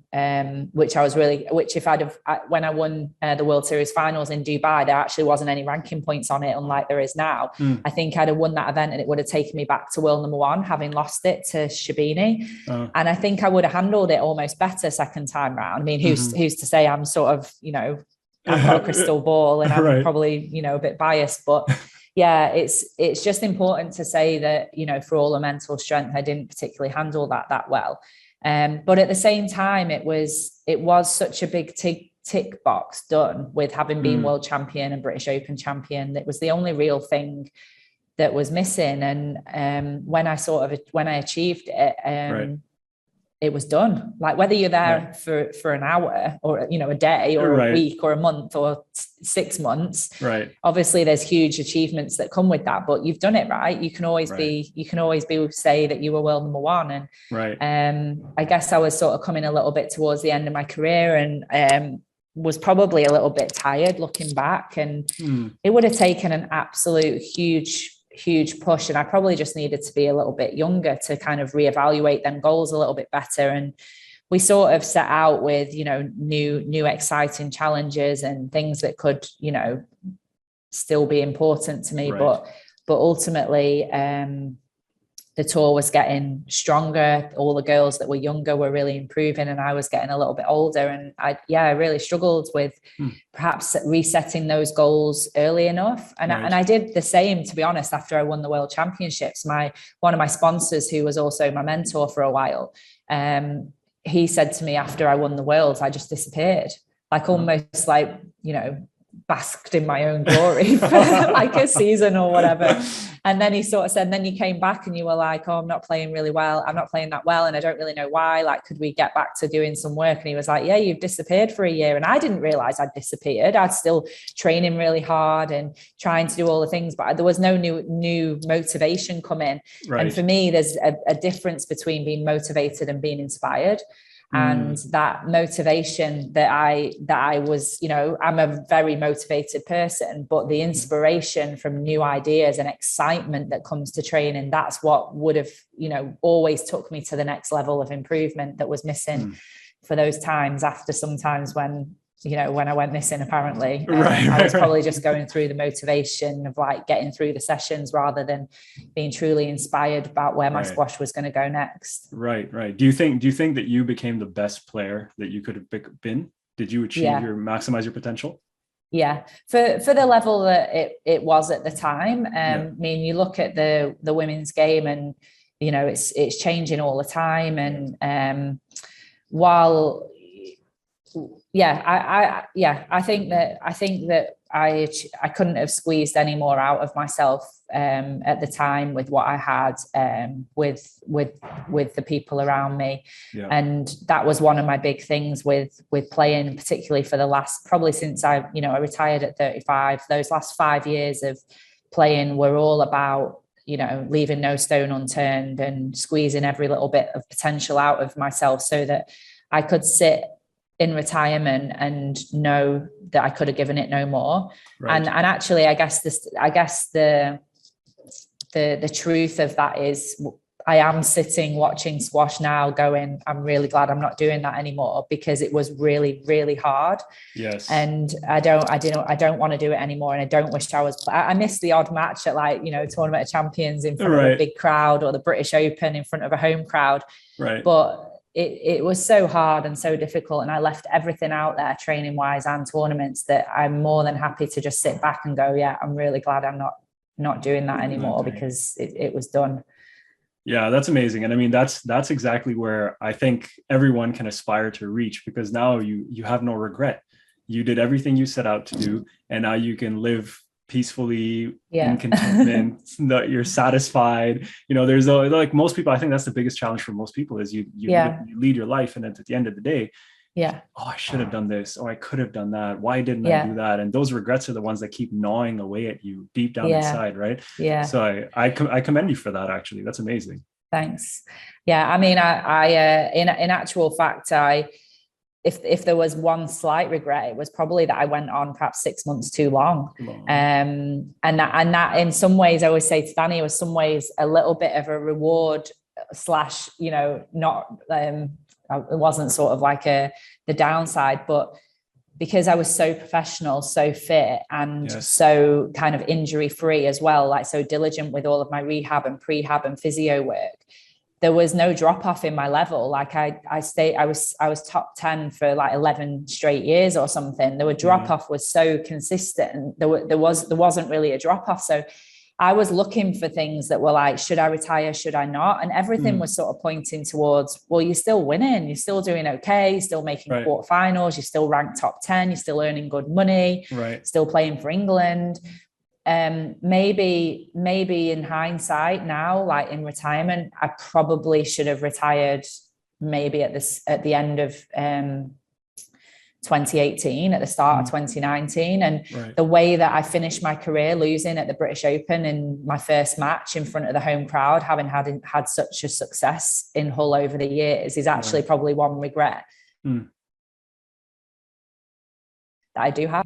when I won the World Series finals in Dubai, there actually wasn't any ranking points on it, unlike there is now. I think I'd have won that event and it would have taken me back to world #1, having lost it to Sherbini. And I think I would have handled it almost better second time round. I mean, who's to say I'm sort of, you know, I've got a crystal ball and I'm probably, you know, a bit biased, but yeah, it's just important to say that, you know, for all the mental strength, I didn't particularly handle that well. But at the same time, it was such a big tick box done with having been world champion and British Open champion. It was the only real thing that was missing. And when I achieved it, it was done. Like whether you're there for an hour or, you know, a day or a week or a month or 6 months, obviously there's huge achievements that come with that, but you've done it, right? You can always say that you were world #1. And I guess I was sort of coming a little bit towards the end of my career and was probably a little bit tired looking back, and it would have taken an absolute huge push, and I probably just needed to be a little bit younger to kind of reevaluate them goals a little bit better. And we sort of set out with, you know, new exciting challenges and things that could, you know, still be important to me, but ultimately the tour was getting stronger. All the girls that were younger were really improving, and I was getting a little bit older. And I really struggled with perhaps resetting those goals early enough. And, and I did the same, to be honest, after I won the World Championships. One of my sponsors, who was also my mentor for a while, he said to me after I won the Worlds, I just disappeared, like almost like, you know, basked in my own glory for like a season or whatever. And then he sort of said, then you came back and you were like, oh, I'm not playing really well. I'm not playing that well. And I don't really know why. Like, could we get back to doing some work? And he was like, yeah, you've disappeared for a year. And I didn't realize I'd disappeared. I'd still training really hard and trying to do all the things, but there was no new motivation coming. Right. And for me, there's a difference between being motivated and being inspired. And that motivation that I was, you know, I'm a very motivated person, but the inspiration from new ideas and excitement that comes to training, that's what would have, you know, always took me to the next level of improvement that was missing for those times after sometimes when I went missing, apparently. I was probably just going through the motivation of like getting through the sessions rather than being truly inspired about where my squash was going to go next. Right. Do you think that you became the best player that you could have been? Did you achieve maximize your potential? Yeah, for the level that it was at the time. I mean, you look at the women's game, and you know it's changing all the time. And while I think that I couldn't have squeezed any more out of myself at the time with what I had with the people around me. And that was one of my big things with playing, particularly for the last, probably since I retired at 35. Those last 5 years of playing were all about, you know, leaving no stone unturned and squeezing every little bit of potential out of myself so that I could sit in retirement and know that I could have given it no more. And actually, I guess the truth of that is I am sitting watching squash now going, I'm really glad I'm not doing that anymore, because it was really, really hard. Yes. And I don't want to do it anymore. And I don't wish I missed the odd match at, like, you know, Tournament of Champions in front of a big crowd, or the British Open in front of a home crowd. But it was so hard and so difficult, and I left everything out there training wise and tournaments, that I'm more than happy to just sit back and go, yeah, I'm really glad I'm not doing that anymore, because it was done. Yeah, that's amazing. And I mean, that's exactly where I think everyone can aspire to reach, because now you have no regret. You did everything you set out to do, and now you can live peacefully in contentment. That you're satisfied. You know, there's like most people, I think that's the biggest challenge for most people, is you lead your life, and at the end of the day, oh, I should have done this, or I could have done that. Why didn't I do that? And those regrets are the ones that keep gnawing away at you deep down inside, right? So I commend you for that. Actually, that's amazing. Thanks. Yeah, I mean, I in actual fact, if there was one slight regret, it was probably that I went on perhaps 6 months too long. And that in some ways, I always say to Danny, was some ways a little bit of a reward / you know, not it wasn't sort of like the downside, but because I was so professional, so fit, and so kind of injury free as well, like so diligent with all of my rehab and prehab and physio work, there was no drop off in my level. Like I was top 10 for like 11 straight years or something. The drop off was so consistent. There wasn't really a drop off. So I was looking for things that were like, should I retire? Should I not? And everything was sort of pointing towards, well, you're still winning. You're still doing okay. You're still making quarterfinals. You're still ranked top 10. You're still earning good money. Still playing for England. Maybe in hindsight now, like in retirement, I probably should have retired maybe at the end of 2018, at the start of 2019. And the way that I finished my career, losing at the British Open in my first match in front of the home crowd, having had such a success in Hull over the years, is actually probably one regret that I do have.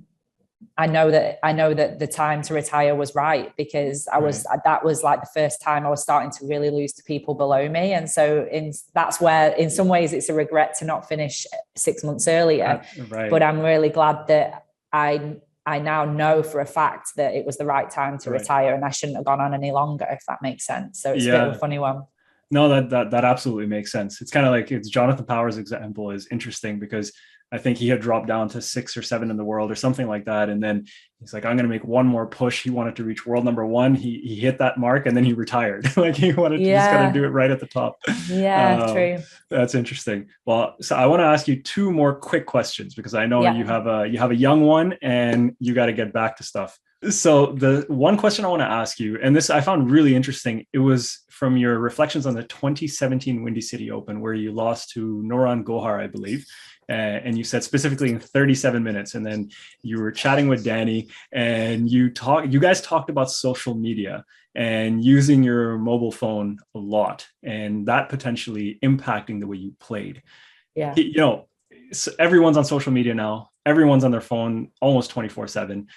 I know that the time to retire was right, because that was like the first time I was starting to really lose to people below me. And so that's where in some ways it's a regret to not finish 6 months earlier. But I'm really glad that I I now know for a fact that it was the right time to retire and I shouldn't have gone on any longer, if that makes sense. So it's a bit of a funny one. No, that absolutely makes sense. It's kind of like, it's Jonathan Power's example is interesting because I think he had dropped down to 6 or 7 in the world or something like that. And then he's like, I'm going to make one more push. He wanted to reach world number 1. He hit that mark and then he retired. Like he wanted to just kind of do it right at the top. Yeah, true. That's interesting. Well, so I want to ask you 2 more quick questions because I know you have a young one and you got to get back to stuff. So the one question I want to ask you, and this I found really interesting, it was from your reflections on the 2017 Windy City Open where you lost to Nouran Gohar, I believe. And you said specifically in 37 minutes, and then you were chatting with Danny and you guys talked about social media and using your mobile phone a lot and that potentially impacting the way you played. Yeah. You know, so everyone's on social media now. Everyone's on their phone almost 24/7.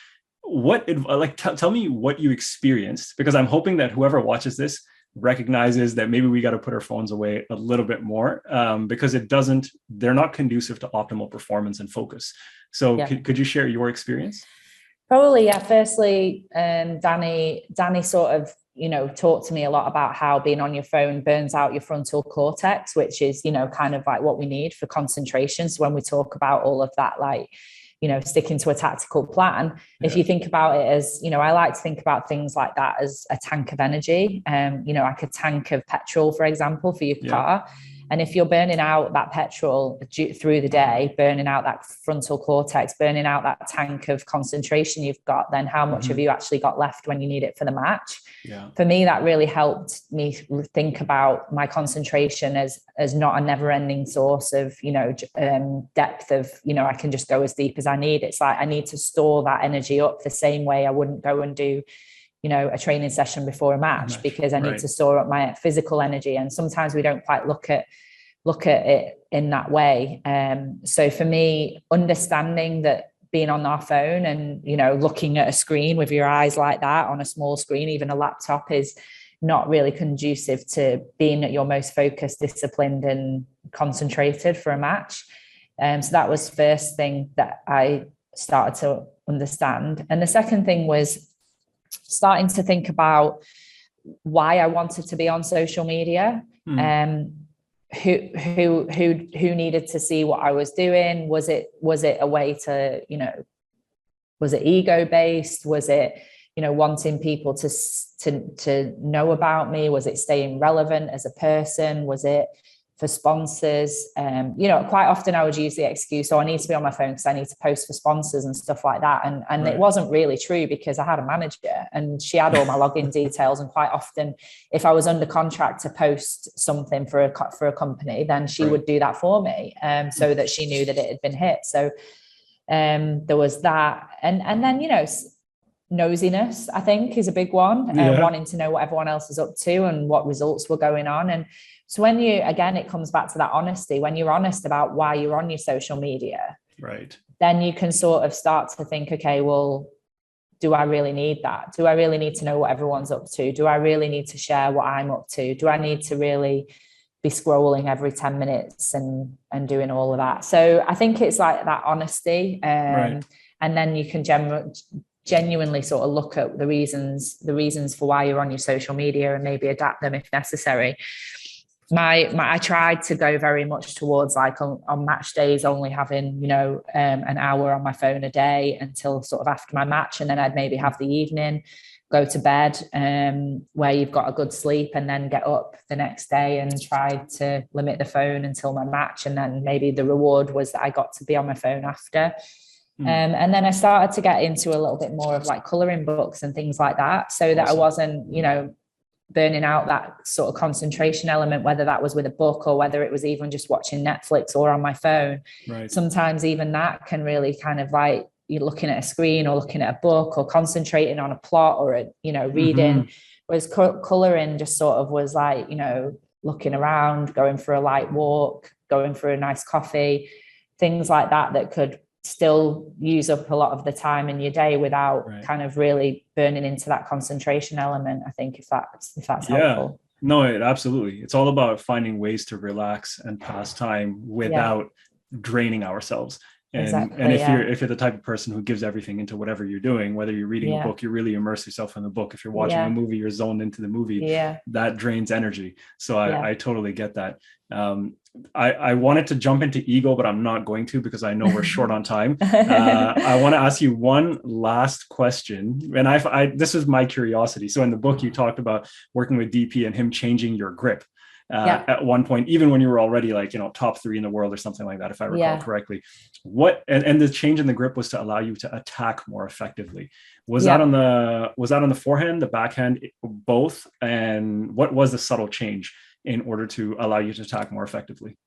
Tell me what you experienced, because I'm hoping that whoever watches this recognizes that maybe we got to put our phones away a little bit more, because they're not conducive to optimal performance and focus. So could you share your experience? Probably, yeah. Firstly, Danny sort of, talked to me a lot about how being on your phone burns out your frontal cortex, which is, kind of like what we need for concentration. So when we talk about all of that, like, sticking to a tactical plan. If you think about it as, I like to think about things like that as a tank of energy, like a tank of petrol, for example, for your car. And if you're burning out that petrol through the day, burning out that frontal cortex, burning out that tank of concentration you've got, then how much have you actually got left when you need it for the match? Yeah. For me, that really helped me think about my concentration as not a never-ending source of, depth of, I can just go as deep as I need. It's like I need to store that energy up the same way I wouldn't go and do a training session before a match, because I need to store up my physical energy. And sometimes we don't quite look at it in that way. So for me, understanding that being on our phone and, looking at a screen with your eyes like that on a small screen, even a laptop, is not really conducive to being at your most focused, disciplined and concentrated for a match. So that was the first thing that I started to understand. And the second thing was starting to think about why I wanted to be on social media. Who needed to see what I was doing? Was it a way to, was it ego based? Was it, wanting people to know about me? Was it staying relevant as a person? Was it for sponsors? Quite often I would use the excuse, I need to be on my phone because I need to post for sponsors and stuff like that. And It wasn't really true, because I had a manager and she had all my login details. And quite often, if I was under contract to post something for a company, then she would do that for me, so that she knew that it had been hit. So there was that. And then, nosiness, I think, is a big one, wanting to know what everyone else is up to and what results were going on. And so when it comes back to that honesty, when you're honest about why you're on your social media, then you can sort of start to think, okay, well, do I really need that? Do I really need to know what everyone's up to? Do I really need to share what I'm up to? Do I need to really be scrolling every 10 minutes and doing all of that? So I think it's like that honesty. And then you can genuinely sort of look at the reasons for why you're on your social media and maybe adapt them if necessary. I tried to go very much towards, like, on match days, only having, an hour on my phone a day until sort of after my match. And then I'd maybe have the evening, go to bed, where you've got a good sleep, and then get up the next day and try to limit the phone until my match. And then maybe the reward was that I got to be on my phone after. And then I started to get into a little bit more of like coloring books and things like that, so that I wasn't, burning out that sort of concentration element, whether that was with a book or whether it was even just watching Netflix or on my phone. Sometimes even that can really kind of, like, you're looking at a screen or looking at a book or concentrating on a plot or reading. Whereas coloring just sort of was like, looking around, going for a light walk, going for a nice coffee, things like that could still use up a lot of the time in your day without kind of really burning into that concentration element, I think, if that's helpful. No, absolutely. It's all about finding ways to relax and pass time without draining ourselves. And if you're the type of person who gives everything into whatever you're doing, whether you're reading a book, you really immerse yourself in the book. If you're watching a movie, you're zoned into the movie. That drains energy. So I totally get that. I wanted to jump into ego, but I'm not going to, because I know we're short on time. I want to ask you one last question. And this is my curiosity. So in the book, you talked about working with DP and him changing your grip. At one point, even when you were already top 3 in the world or something like that, if I recall correctly. And the change in the grip was to allow you to attack more effectively. Was that on the forehand, the backhand, both? And what was the subtle change in order to allow you to attack more effectively?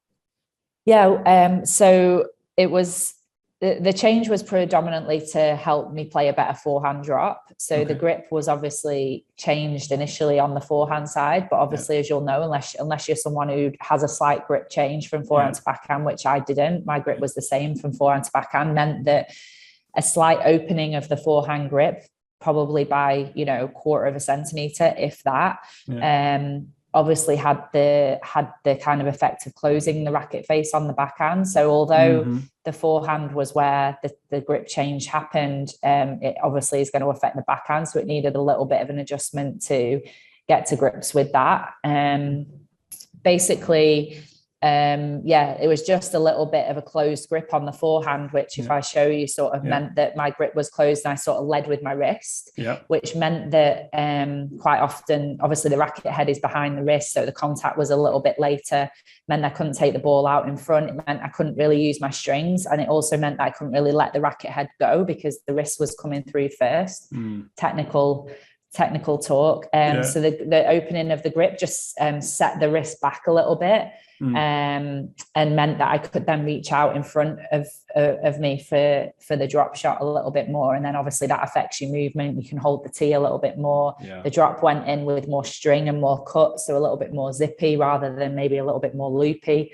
So it was the change was predominantly to help me play a better forehand drop. So the grip was obviously changed initially on the forehand side, but obviously, as you'll know, unless you're someone who has a slight grip change from forehand to backhand, which I didn't, my grip was the same from forehand to backhand, meant that a slight opening of the forehand grip, probably by 1/4 centimeter, if that, obviously had the kind of effect of closing the racket face on the backhand. So although the forehand was where the grip change happened, it obviously is going to affect the backhand. So it needed a little bit of an adjustment to get to grips with that. Basically, it was just a little bit of a closed grip on the forehand, which if I show you sort of meant that my grip was closed and I sort of led with my wrist, which meant that quite often, obviously the racket head is behind the wrist. So the contact was a little bit later, meant I couldn't take the ball out in front. It meant I couldn't really use my strings. And it also meant that I couldn't really let the racket head go because the wrist was coming through first. Technical talk. So the opening of the grip just set the wrist back a little bit. And meant that I could then reach out in front of me for the drop shot a little bit more. And then obviously that affects your movement. You can hold the tee a little bit more. The drop went in with more string and more cut, so a little bit more zippy rather than maybe a little bit more loopy.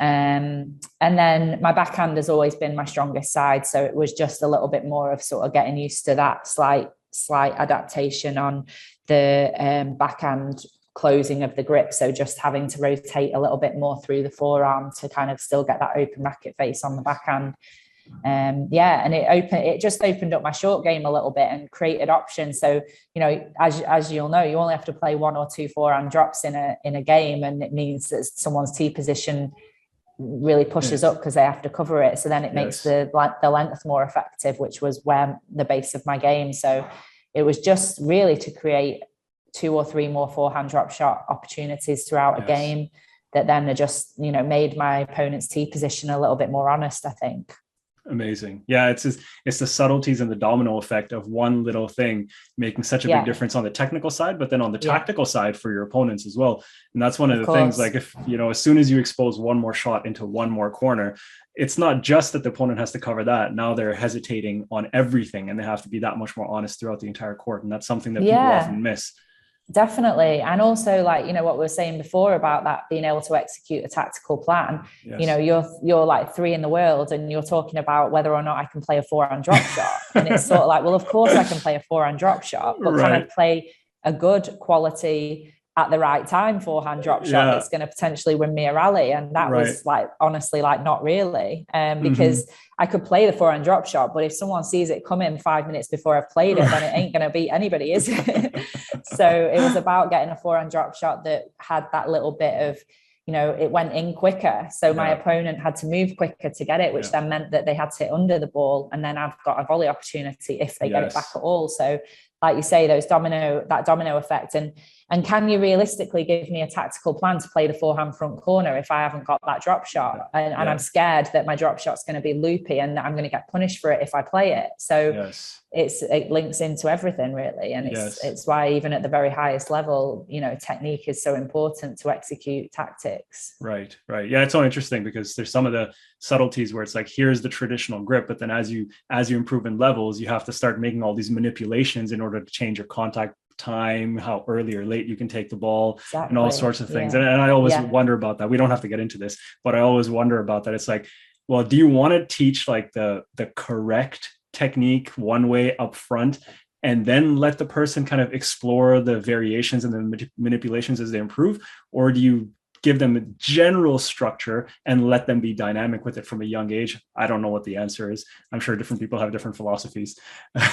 And then my backhand has always been my strongest side, so it was just a little bit more of sort of getting used to that slight adaptation on the backhand closing of the grip. So just having to rotate a little bit more through the forearm to kind of still get that open racket face on the backhand. And it just opened up my short game a little bit and created options. So, as you'll know, you only have to play 1 or 2 forehand drops in a game, and it means that someone's tee position really pushes up because they have to cover it. So then it makes the length more effective, which was where the base of my game. So it was just really to create 2 or 3 more forehand drop shot opportunities throughout a game that then are just, made my opponent's tee position a little bit more honest, I think. Amazing. Yeah, it's the subtleties and the domino effect of one little thing making such a big difference on the technical side, but then on the tactical side for your opponents as well. And that's one of the things, like, if, as soon as you expose one more shot into one more corner, it's not just that the opponent has to cover that. Now they're hesitating on everything and they have to be that much more honest throughout the entire court. And that's something that people often miss. Definitely. And also, like, what we were saying before about that, being able to execute a tactical plan, you're like 3 in the world and you're talking about whether or not I can play a forehand drop shot. And it's sort of like, well, of course I can play a forehand drop shot, but can I play a good quality at the right time forehand drop shot that's going to potentially win me a rally? And that was like, honestly, like, not really, because I could play the forehand drop shot, but if someone sees it come in 5 minutes before I've played it, then it ain't going to beat anybody, is it? So it was about getting a forehand drop shot that had that little bit of, it went in quicker. So my opponent had to move quicker to get it, which then meant that they had to hit under the ball. And then I've got a volley opportunity if they get it back at all. So like you say, that domino effect. And can you realistically give me a tactical plan to play the forehand front corner if I haven't got that drop shot? And I'm scared that my drop shot's going to be loopy and I'm going to get punished for it if I play it. So it links into everything, really. And it's why even at the very highest level, technique is so important to execute tactics. Right. Yeah, it's so interesting because there's some of the subtleties where it's like, here's the traditional grip, but then as you improve in levels, you have to start making all these manipulations in order to change your contact time, how early or late you can take the ball, and all sorts of things. And I always wonder about that. We don't have to get into this, but I always wonder about that. It's like, well, do you want to teach like the correct technique one way up front and then let the person kind of explore the variations and the manipulations as they improve? Or do you give them a general structure and let them be dynamic with it from a young age? I don't know what the answer is. I'm sure different people have different philosophies.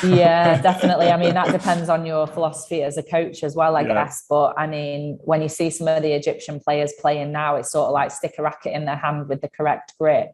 Yeah, definitely. I mean, that depends on your philosophy as a coach as well, I guess. But I mean, when you see some of the Egyptian players playing now, it's sort of like stick a racket in their hand with the correct grip.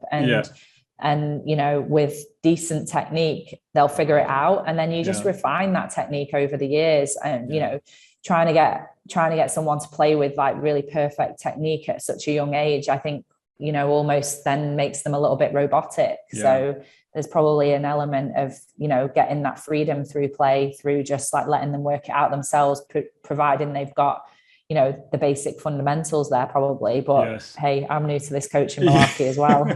And you know, with decent technique, they'll figure it out. And then you just refine that technique over the years. And, you know, trying to get someone to play with like really perfect technique at such a young age, I think, you know, almost then makes them a little bit robotic. So there's probably an element of, you know, getting that freedom through play, through just like letting them work it out themselves, providing they've got, you know, the basic fundamentals there probably. But hey, I'm new to this coaching malarkey as well.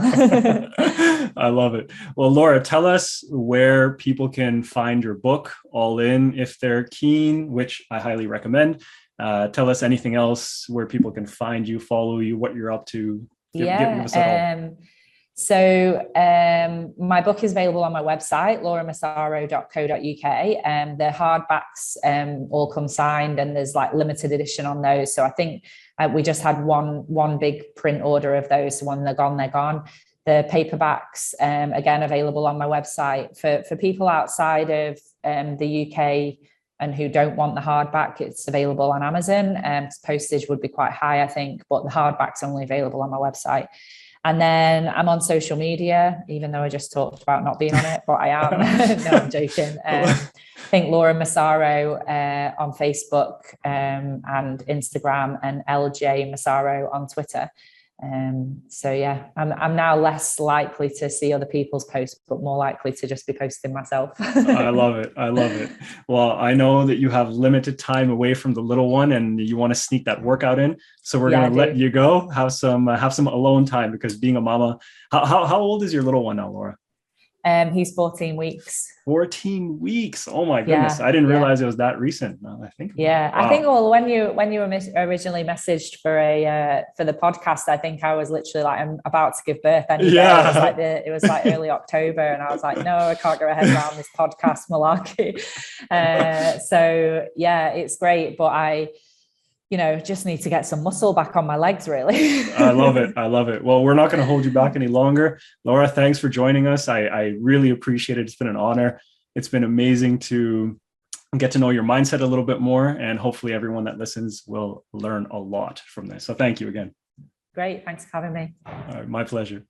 I love it. Well, Laura, tell us where people can find your book, All In, if they're keen, which I highly recommend. Tell us anything else where people can find you, follow you, what you're up to. Give us that all. So my book is available on my website, lauramassaro.co.uk. The hardbacks all come signed, and there's like limited edition on those. So I think we just had one big print order of those. So when they're gone, they're gone. The paperbacks, again, available on my website. For people outside of the UK and who don't want the hardback, it's available on Amazon. Postage would be quite high, I think, but the hardback's only available on my website. And then I'm on social media, even though I just talked about not being on it, but I am. No, I'm joking. I think Nouran Massaro on Facebook and Instagram, and LJ Massaro on Twitter. So yeah, I'm now less likely to see other people's posts, but more likely to just be posting myself. I love it. I love it. Well, I know that you have limited time away from the little one and you want to sneak that workout in. So we're going to let you go, have some alone time, because being a mama, how old is your little one now, Laura? He's 14 weeks. 14 weeks. Oh my goodness. I didn't realize it was that recent. Now I think. Yeah. Wow. I think, well, when you were originally messaged for the podcast, I think I was literally like, I'm about to give birth any day. It was like early October, and I was like, no, I can't get my head around this podcast malarkey. So yeah, it's great, but I just need to get some muscle back on my legs, really. I love it. I love it. Well, we're not going to hold you back any longer. Laura, thanks for joining us. I really appreciate it. It's been an honor. It's been amazing to get to know your mindset a little bit more, and hopefully everyone that listens will learn a lot from this. So thank you again. Great. Thanks for having me. All right, my pleasure.